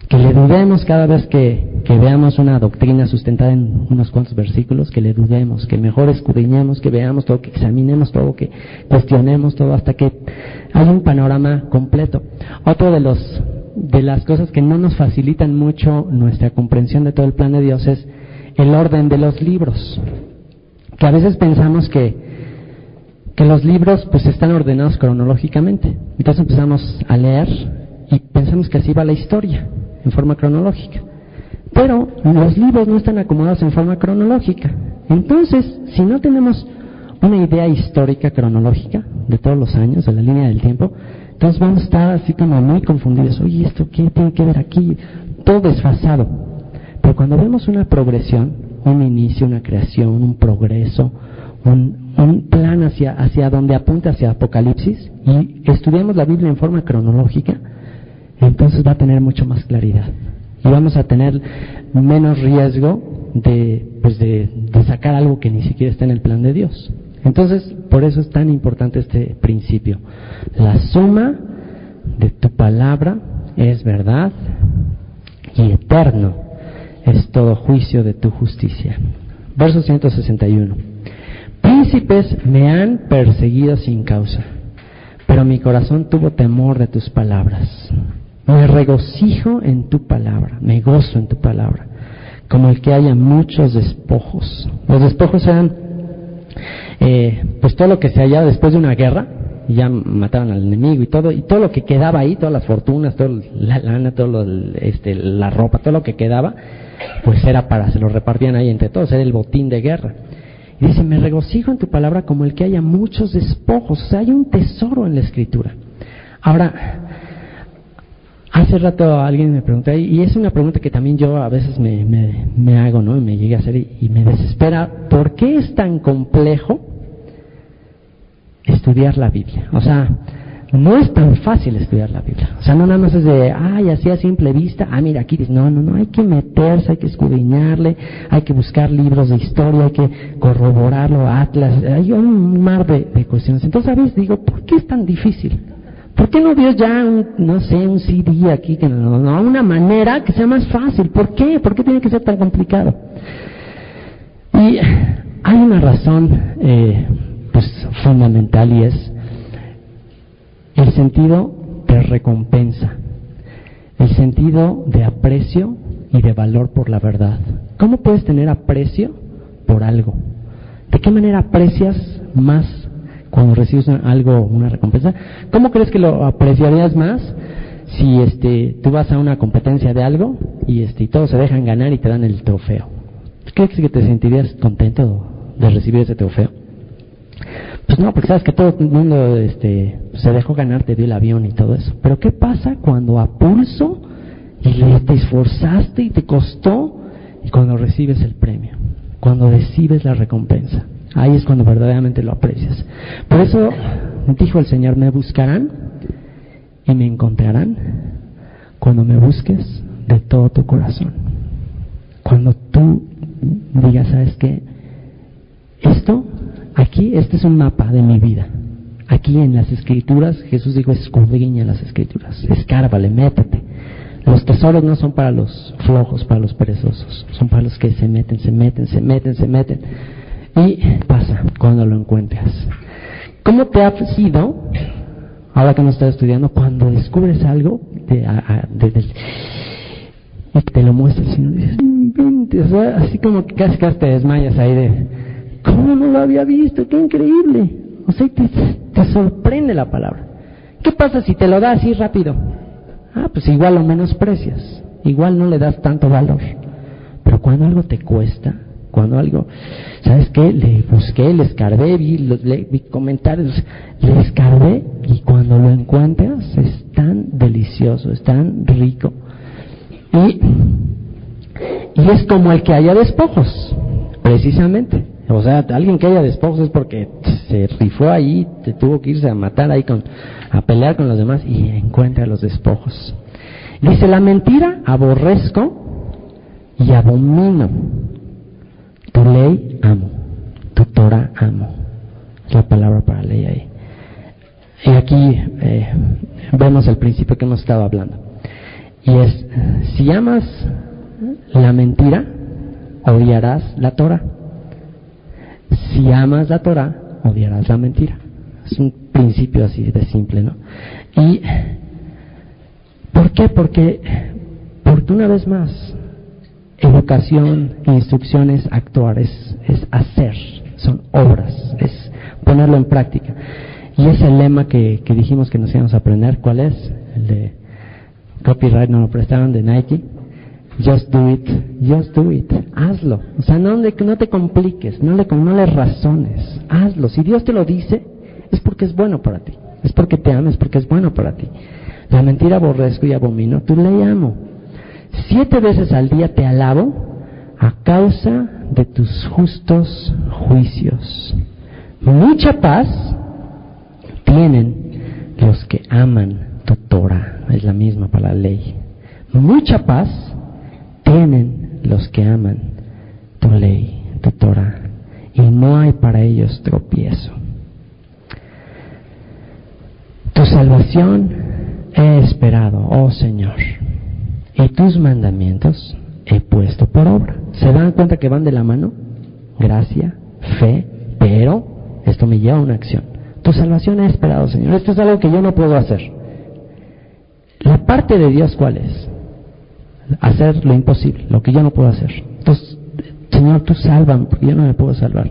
Que le dudemos cada vez que veamos una doctrina sustentada en unos cuantos versículos, que le dudemos, que mejor escudriñemos, que veamos todo, que examinemos todo, que cuestionemos todo hasta que haya un panorama completo. Otro de las cosas que no nos facilitan mucho nuestra comprensión de todo el plan de Dios es el orden de los libros. Que a veces pensamos que los libros pues están ordenados cronológicamente. Entonces empezamos a leer y pensamos que así va la historia, en forma cronológica. Pero los libros no están acomodados en forma cronológica. Entonces, si no tenemos una idea histórica cronológica de todos los años, de la línea del tiempo, entonces vamos a estar así como muy confundidos. Oye, ¿esto qué tiene que ver aquí? Todo desfasado. Pero cuando vemos una progresión, un inicio, una creación, un progreso, un plan hacia donde apunta hacia Apocalipsis, y estudiamos la Biblia en forma cronológica, entonces va a tener mucho más claridad y vamos a tener menos riesgo de sacar algo que ni siquiera está en el plan de Dios. Entonces, por eso es tan importante este principio: la suma de tu palabra es verdad, y eterno es todo juicio de tu justicia. Verso 161. Príncipes me han perseguido sin causa, pero mi corazón tuvo temor de tus palabras. Me regocijo en tu palabra, me gozo en tu palabra, como el que haya muchos despojos. Los despojos eran pues todo lo que se hallaba después de una guerra, y ya mataron al enemigo y todo lo que quedaba ahí, todas las fortunas, toda la lana, la ropa, todo lo que quedaba, pues se lo repartían ahí entre todos, era el botín de guerra. Y dice, me regocijo en tu palabra como el que haya muchos despojos. O sea, hay un tesoro en la Escritura. Ahora, hace rato alguien me preguntó, y es una pregunta que también yo a veces me hago, ¿no? Y me llegué a hacer y me desespera. ¿Por qué es tan complejo estudiar la Biblia? O sea, no es tan fácil estudiar la Biblia. O sea, no nada más es de, así a simple vista, mira, aquí dice, no, hay que meterse, hay que escudriñarle, hay que buscar libros de historia, hay que corroborarlo, atlas, hay un mar de cuestiones. Entonces, a veces digo, ¿por qué es tan difícil? ¿Por qué no dio ya un CD aquí, una manera que sea más fácil? ¿Por qué? ¿Por qué tiene que ser tan complicado? Y hay una razón, pues, fundamental, y es el sentido de recompensa, el sentido de aprecio y de valor por la verdad. ¿Cómo puedes tener aprecio por algo? ¿De qué manera aprecias más cuando recibes una recompensa? ¿Cómo crees que lo apreciarías más si tú vas a una competencia de algo y todos se dejan ganar y te dan el trofeo? ¿Crees que te sentirías contento de recibir ese trofeo? Pues no, porque sabes que todo el mundo se dejó ganar, te dio el avión y todo eso. Pero ¿qué pasa cuando a pulso y te esforzaste y te costó, y cuando recibes el premio, cuando recibes la recompensa? Ahí es cuando verdaderamente lo aprecias. Por eso dijo el Señor, me buscarán y me encontrarán cuando me busques de todo tu corazón. Cuando tú digas, ¿sabes qué? Aquí, este es un mapa de mi vida. aquí en las Escrituras, Jesús dijo, escudriña las Escrituras, escárvale, métete. Los tesoros no son para los flojos, para los perezosos, son para los que se meten. Y pasa cuando lo encuentras. ¿Cómo te ha sido, ahora que no estás estudiando, cuando descubres algo y te lo muestra el Señor? Dices, o sea, así como que casi te desmayas ahí de, ¿cómo no lo había visto? ¡Qué increíble! O sea, te sorprende la palabra. ¿Qué pasa si te lo da así rápido? Pues igual lo menosprecias, igual no le das tanto valor. Pero cuando algo te cuesta, cuando algo, ¿sabes qué? Le busqué, le escarbé, vi comentarios, le escarbé, y cuando lo encuentras es tan delicioso, es tan rico. Y es como el que haya despojos, precisamente. O sea, alguien que haya despojos es porque se rifó ahí, te tuvo que irse a matar ahí a pelear con los demás y encuentra los despojos. Dice, la mentira aborrezco y abomino. Tu ley amo, tu Torah amo. Es la palabra para ley ahí. Y aquí vemos el principio que hemos estado hablando. Y es, si amas la mentira, odiarás la Torah. Si amas la Torah, odiarás la mentira. Es un principio así de simple, ¿no? ¿Y por qué? Porque una vez más, educación, instrucción es actuar, es hacer, son obras, es ponerlo en práctica. Y ese lema que dijimos que nos íbamos a aprender, ¿cuál es? El de copyright, nos lo prestaron de Nike. Just do it, hazlo. O sea, no te compliques, no le razones, hazlo. Si Dios te lo dice, es porque es bueno para ti, es porque te ama, es porque es bueno para ti. La mentira aborrezco y abomino, tu ley amo. 7 veces al día te alabo a causa de tus justos juicios. Mucha paz tienen los que aman tu Torah, es la misma para la ley. Mucha paz tienen los que aman tu ley, tu Torah, y no hay para ellos tropiezo. Tu salvación he esperado, oh Señor, y tus mandamientos he puesto por obra. ¿Se dan cuenta que van de la mano? Gracia, fe, pero esto me lleva a una acción. Tu salvación he esperado, Señor. Esto es algo que yo no puedo hacer. La parte de Dios, ¿cuál es? Hacer lo imposible, lo que yo no puedo hacer. Entonces, Señor, tú sálvame, porque yo no me puedo salvar.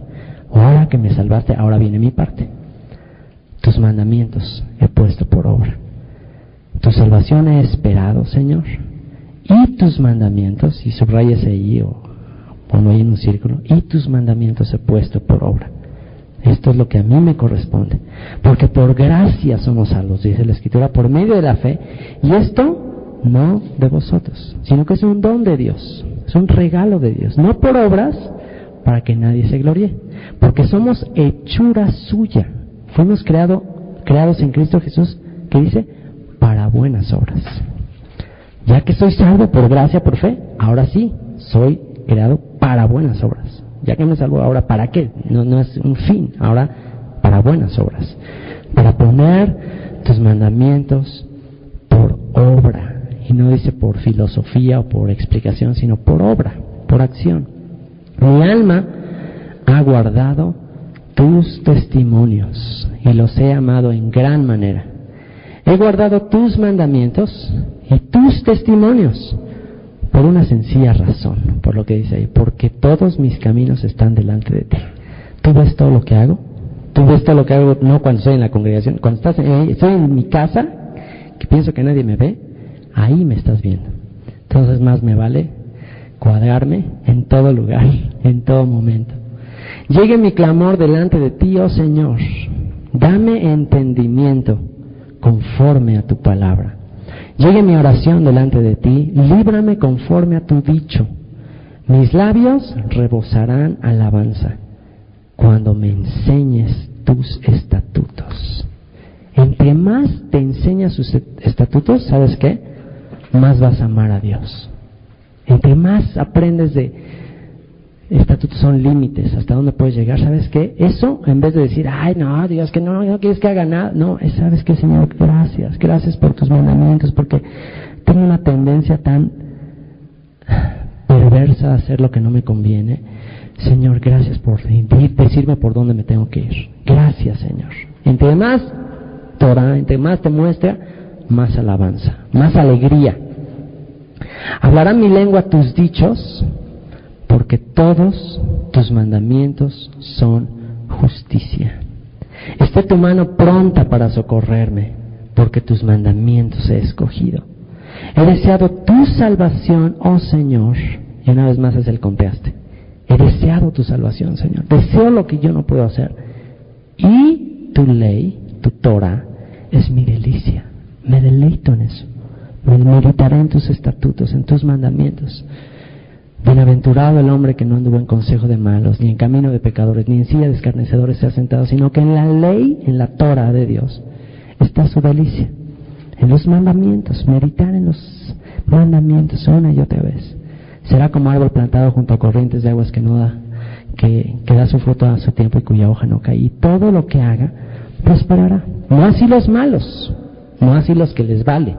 Ahora que me salvaste, ahora viene mi parte. Tus mandamientos he puesto por obra. Tu salvación he esperado, Señor. Y tus mandamientos, y subrayese ahí o ponlo ahí en un círculo, y tus mandamientos he puesto por obra. Esto es lo que a mí me corresponde. Porque por gracia somos salvos, dice la Escritura, por medio de la fe. Y esto no de vosotros, sino que es un don de Dios, es un regalo de Dios, no por obras para que nadie se gloríe, porque somos hechura suya, fuimos creados en Cristo Jesús, que dice, para buenas obras. Ya que soy salvo por gracia, por fe, ahora sí, soy creado para buenas obras. Ya que me salvo, ahora ¿para qué? No es un fin, ahora para buenas obras, para poner tus mandamientos por obra. Y no dice por filosofía o por explicación, sino por obra, por acción. Mi alma ha guardado tus testimonios y los he amado en gran manera. He guardado tus mandamientos y tus testimonios por una sencilla razón, por lo que dice ahí, porque todos mis caminos están delante de ti. ¿Tú ves todo lo que hago? ¿Tú ves todo lo que hago no cuando estoy en la congregación? Cuando estoy en mi casa, que pienso que nadie me ve, ahí me estás viendo. Entonces más me vale cuadrarme en todo lugar, en todo momento. Llegue mi clamor delante de ti, oh Señor. Dame entendimiento conforme a tu palabra. Llegue mi oración delante de ti, líbrame conforme a tu dicho. Mis labios rebosarán alabanza cuando me enseñes tus estatutos. Entre más te enseñas sus estatutos, ¿sabes qué? Más vas a amar a Dios. Entre más aprendes de estatutos son límites, hasta dónde puedes llegar. ¿Sabes qué? Eso, en vez de decir, ay, no, Dios, que no quieres que haga nada. No, ¿sabes qué, Señor? Gracias por tus mandamientos, porque tengo una tendencia tan perversa a hacer lo que no me conviene. Señor, gracias por decirme por dónde me tengo que ir. Gracias, Señor. Entre más Torah, entre más te muestra, más alabanza, más alegría. Hablará mi lengua tus dichos, porque todos tus mandamientos son justicia. Esté tu mano pronta para socorrerme, porque tus mandamientos he escogido. He deseado tu salvación, oh Señor. Y una vez más es el contraste. He deseado tu salvación, Señor. Deseo lo que yo no puedo hacer. Y tu ley, tu Torah, es mi delicia. Me deleito en eso. Me meditaré en tus estatutos, en tus mandamientos. Bienaventurado el hombre que no anduvo en consejo de malos, ni en camino de pecadores, ni en silla de escarnecedores se ha sentado, sino que en la ley, en la Torah de Dios, está su delicia. En los mandamientos, meditar en los mandamientos una y otra vez. Será como árbol plantado junto a corrientes de aguas que da su fruto a su tiempo y cuya hoja no cae. Y todo lo que haga prosperará. No así los malos, no así los que les vale,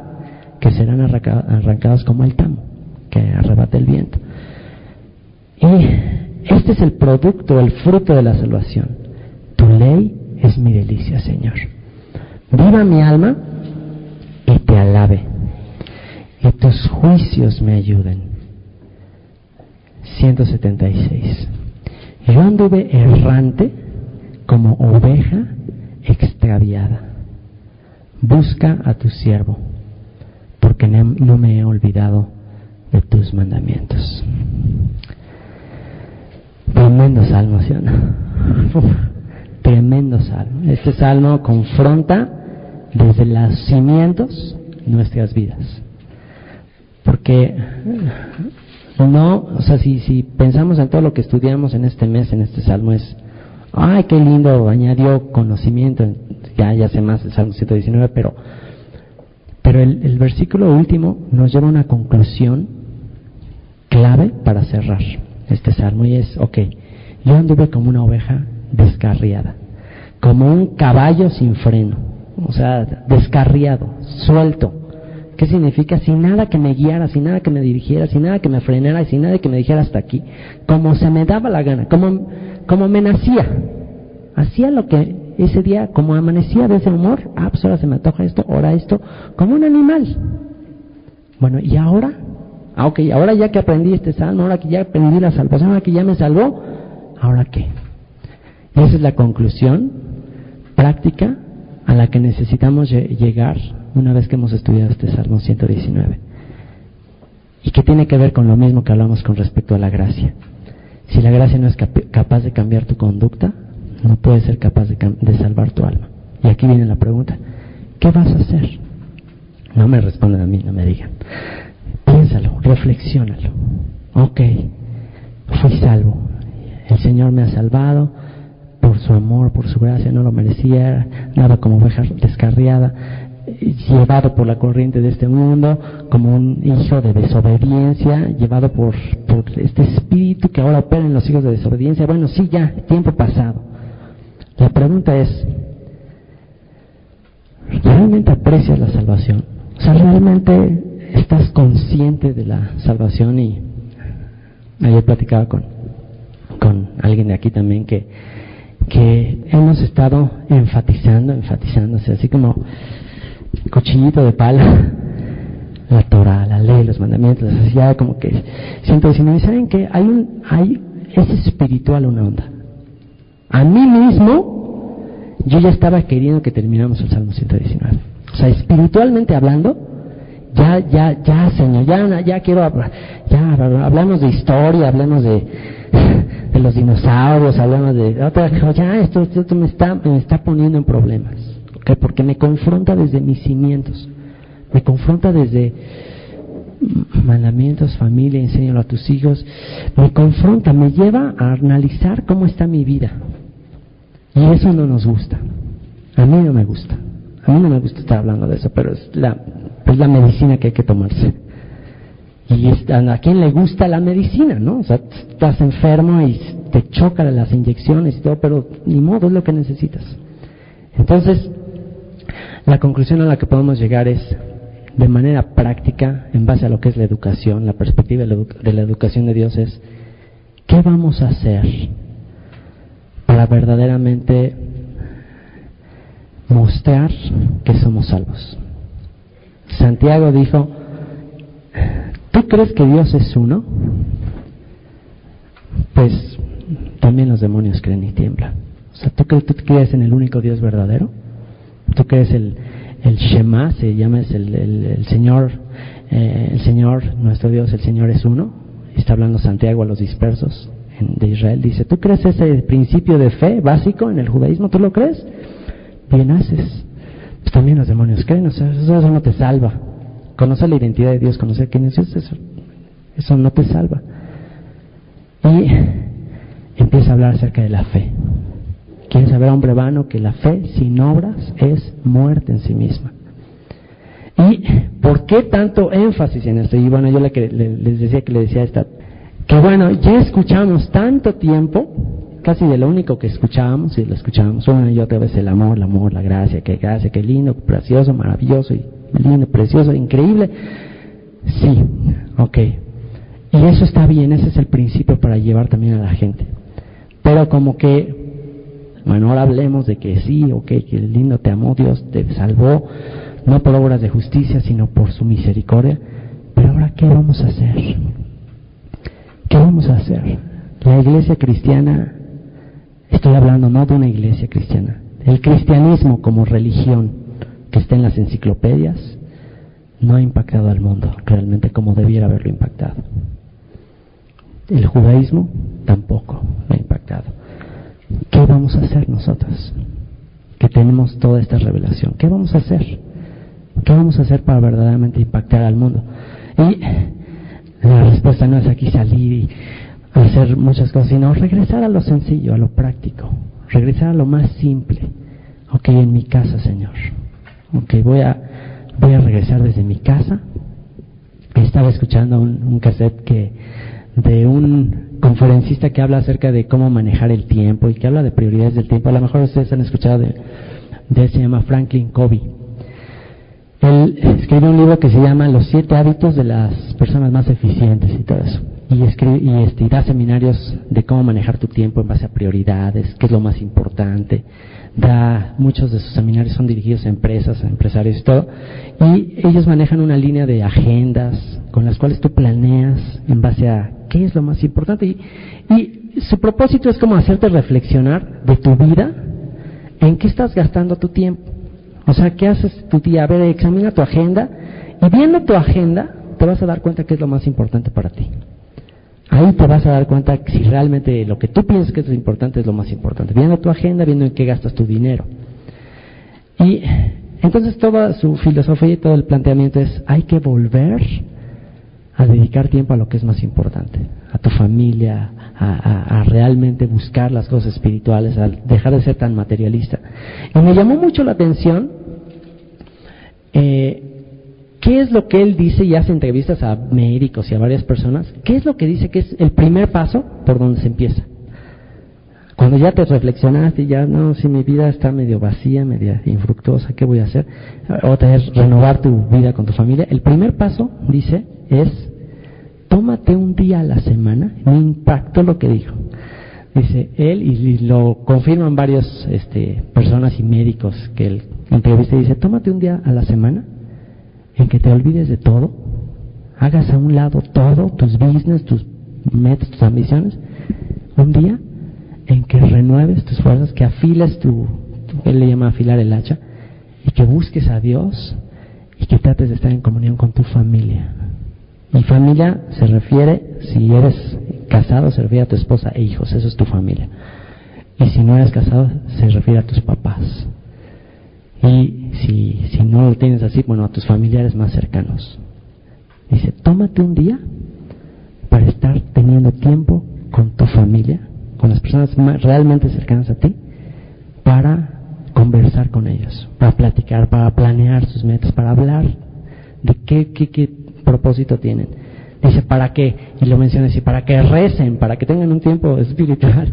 que serán arrancados como el tamo que arrebata el viento. Y este es el producto, el fruto de la salvación. Tu ley es mi delicia, Señor. Viva mi alma y te alabe, y tus juicios me ayuden. 176. Yo anduve errante como oveja extraviada. Busca a tu siervo, porque no me he olvidado de tus mandamientos. Tremendo salmo, ¿sí o no? Tremendo salmo. Este salmo confronta desde los cimientos nuestras vidas. Porque si pensamos en todo lo que estudiamos en este mes, en este salmo, es, ay, qué lindo, añadió conocimiento, ya sé más del Salmo 119, pero el versículo último nos lleva a una conclusión clave para cerrar este salmo, y es, yo anduve como una oveja descarriada, como un caballo sin freno, descarriado, suelto. ¿Qué significa? Sin nada que me guiara, sin nada que me dirigiera, sin nada que me frenara y sin nada que me dijera hasta aquí, como se me daba la gana, como me nacía, hacía lo que ese día, como amanecía de ese humor, pues ahora se me antoja esto, ahora esto, como un animal. Bueno, ¿y ahora? Ahora ya que aprendí este salmo, ahora que ya aprendí la salvación, ahora que ya me salvó, ¿ahora qué? Y esa es la conclusión práctica a la que necesitamos llegar una vez que hemos estudiado este Salmo 119. Y que tiene que ver con lo mismo que hablamos con respecto a la gracia. Si la gracia no es capaz de cambiar tu conducta, no puede ser capaz de salvar tu alma. Y aquí viene la pregunta, ¿qué vas a hacer? No me respondan a mí, no me digan. Piénsalo, reflexiónalo. Fui salvo. El Señor me ha salvado por su amor, por su gracia, no lo merecía, nada como oveja descarriada, llevado por la corriente de este mundo, como un hijo de desobediencia, llevado por este espíritu que ahora opera en los hijos de desobediencia. Bueno, sí, ya, tiempo pasado. La pregunta es, ¿realmente aprecias la salvación? ¿Realmente estás consciente de la salvación? Y ayer platicaba con alguien de aquí también que hemos estado enfatizándose, así como cuchillito de pala, la Torah, la ley, los mandamientos, así ya como que siento diciendo, ¿saben qué? Es espiritual una onda. A mí mismo, yo ya estaba queriendo que termináramos el Salmo 119. Espiritualmente hablando, ya, Señor, ya quiero hablar, hablamos de historia, hablamos de los dinosaurios, hablamos de otra cosa, ya esto me está poniendo en problemas, porque me confronta desde mis cimientos, me confronta desde mandamientos, familia, enséñalo a tus hijos, me confronta, me lleva a analizar cómo está mi vida, y eso no nos gusta. A mí no me gusta estar hablando de eso, pero es la medicina que hay que tomarse. Y a quién le gusta la medicina, ¿no? O sea, estás enfermo y te chocan las inyecciones y todo, pero ni modo, es lo que necesitas. Entonces, la conclusión a la que podemos llegar es, de manera práctica, en base a lo que es la educación, la perspectiva de la educación de Dios es, ¿qué vamos a hacer para verdaderamente mostrar que somos salvos? Santiago dijo, ¿tú crees que Dios es uno? Pues también los demonios creen y tiemblan. O sea, ¿tú crees en el único Dios verdadero? ¿Tú crees el Shema, se llama, es el Señor, nuestro Dios, el Señor es uno? Está hablando Santiago a los dispersos de Israel. Dice, ¿tú crees ese principio de fe básico en el judaísmo? ¿Tú lo crees? Bien haces. Pues también los demonios creen, o sea, eso no te salva. Conocer la identidad de Dios, conocer quién es Dios, eso no te salva. Y empieza a hablar acerca de la fe. ¿Quieres saber, hombre vano, que la fe sin obras es muerte en sí misma? ¿Y por qué tanto énfasis en esto? Y bueno, yo les decía que bueno, ya escuchamos tanto tiempo, casi de lo único que escuchábamos, y lo escuchábamos una y otra vez, el amor, la gracia, qué lindo, precioso, maravilloso, y lindo, precioso, increíble. Sí, ok. Y eso está bien, ese es el principio para llevar también a la gente. Pero como que, bueno, ahora hablemos de que sí, ok, que lindo, te amó Dios, te salvó, no por obras de justicia, sino por su misericordia. Pero ahora, ¿qué vamos a hacer? ¿Qué vamos a hacer? La iglesia cristiana, estoy hablando no de una iglesia cristiana, el cristianismo como religión que está en las enciclopedias, no ha impactado al mundo realmente como debiera haberlo impactado. El judaísmo tampoco lo ha impactado. ¿Qué vamos a hacer nosotros? Que tenemos toda esta revelación. ¿Qué vamos a hacer? ¿Qué vamos a hacer para verdaderamente impactar al mundo? Y la respuesta no es aquí salir y hacer muchas cosas, sino regresar a lo sencillo, a lo práctico. Regresar a lo más simple. Ok, en mi casa, Señor. Ok, voy a regresar desde mi casa. Estaba escuchando un cassette de un conferencista que habla acerca de cómo manejar el tiempo y que habla de prioridades del tiempo. A lo mejor ustedes han escuchado de él, se llama Franklin Covey. Él escribió un libro que se llama Los 7 hábitos de las personas más eficientes y todo eso. Y da seminarios de cómo manejar tu tiempo en base a prioridades, qué es lo más importante. Muchos de sus seminarios son dirigidos a empresas, a empresarios y todo. Y ellos manejan una línea de agendas con las cuales tú planeas en base a qué es lo más importante. Y su propósito es como hacerte reflexionar de tu vida, en qué estás gastando tu tiempo. O sea, ¿qué haces tu día? A ver, examina tu agenda y viendo tu agenda te vas a dar cuenta qué es lo más importante para ti. Ahí te vas a dar cuenta si realmente lo que tú piensas que es importante es lo más importante. Viendo tu agenda, viendo en qué gastas tu dinero. Y entonces toda su filosofía y todo el planteamiento es, hay que volver a dedicar tiempo a lo que es más importante, a tu familia, a realmente buscar las cosas espirituales, a dejar de ser tan materialista. Y me llamó mucho la atención ¿qué es lo que él dice? Y hace entrevistas a médicos y a varias personas. ¿Qué es lo que dice que es el primer paso por donde se empieza? Cuando ya te reflexionaste y ya, no, si mi vida está medio vacía, media infructuosa, ¿qué voy a hacer? Otra es renovar tu vida con tu familia. El primer paso, dice, es tómate un día a la semana. Me impactó lo que dijo. Dice él, y lo confirman varias personas y médicos que él entrevista, dice, tómate un día a la semana en que te olvides de todo, hagas a un lado todo, tus business, tus metas, tus ambiciones, un día en que renueves tus fuerzas, que afiles él le llama afilar el hacha, y que busques a Dios y que trates de estar en comunión con tu familia. Y familia se refiere, si eres casado, se refiere a tu esposa e hijos, eso es tu familia. Y si no eres casado, se refiere a tus papás. Y si no lo tienes así, bueno, a tus familiares más cercanos. Dice, tómate un día para estar teniendo tiempo con tu familia, con las personas realmente cercanas a ti, para conversar con ellos, para platicar, para planear sus metas, para hablar de qué propósito tienen. Dice, ¿para qué? Y lo menciona así, para que recen, para que tengan un tiempo espiritual.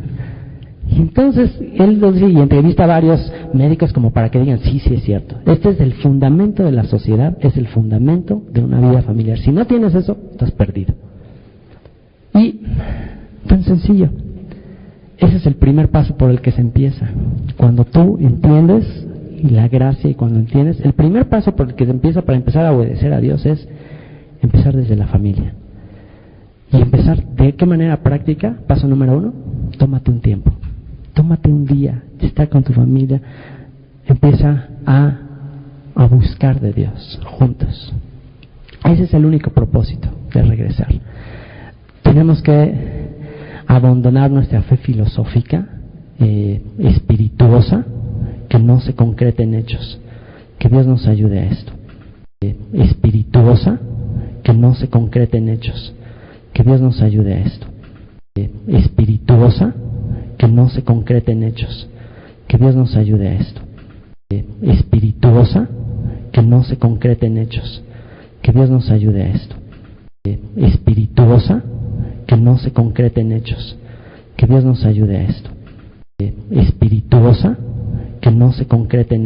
Y entonces, él lo dice y entrevista a varios médicos como para que digan, sí, sí es cierto. Este es el fundamento de la sociedad, es el fundamento de una vida familiar. Si no tienes eso, estás perdido. Y tan sencillo. Ese es el primer paso por el que se empieza. Cuando tú entiendes la gracia y cuando entiendes, el primer paso por el que se empieza para empezar a obedecer a Dios es empezar desde la familia. Y empezar, ¿de qué manera práctica? Paso número 1, tómate un tiempo. Tómate un día, estar con tu familia. Empieza a buscar de Dios juntos. Ese es el único propósito de regresar. Tenemos que abandonar nuestra fe filosófica, espirituosa, que no se concreta en hechos. Que Dios nos ayude a esto. Espirituosa, que no se concreta en hechos. Que Dios nos ayude a esto. Espirituosa, que no se concreta en hechos. Que Dios nos ayude a esto. Espirituosa, que no se concreta en hechos. Que Dios nos ayude a esto. Espirituosa, que no se concreta en hechos. Que Dios nos ayude a esto. Espirituosa, que no se concreta en hechos.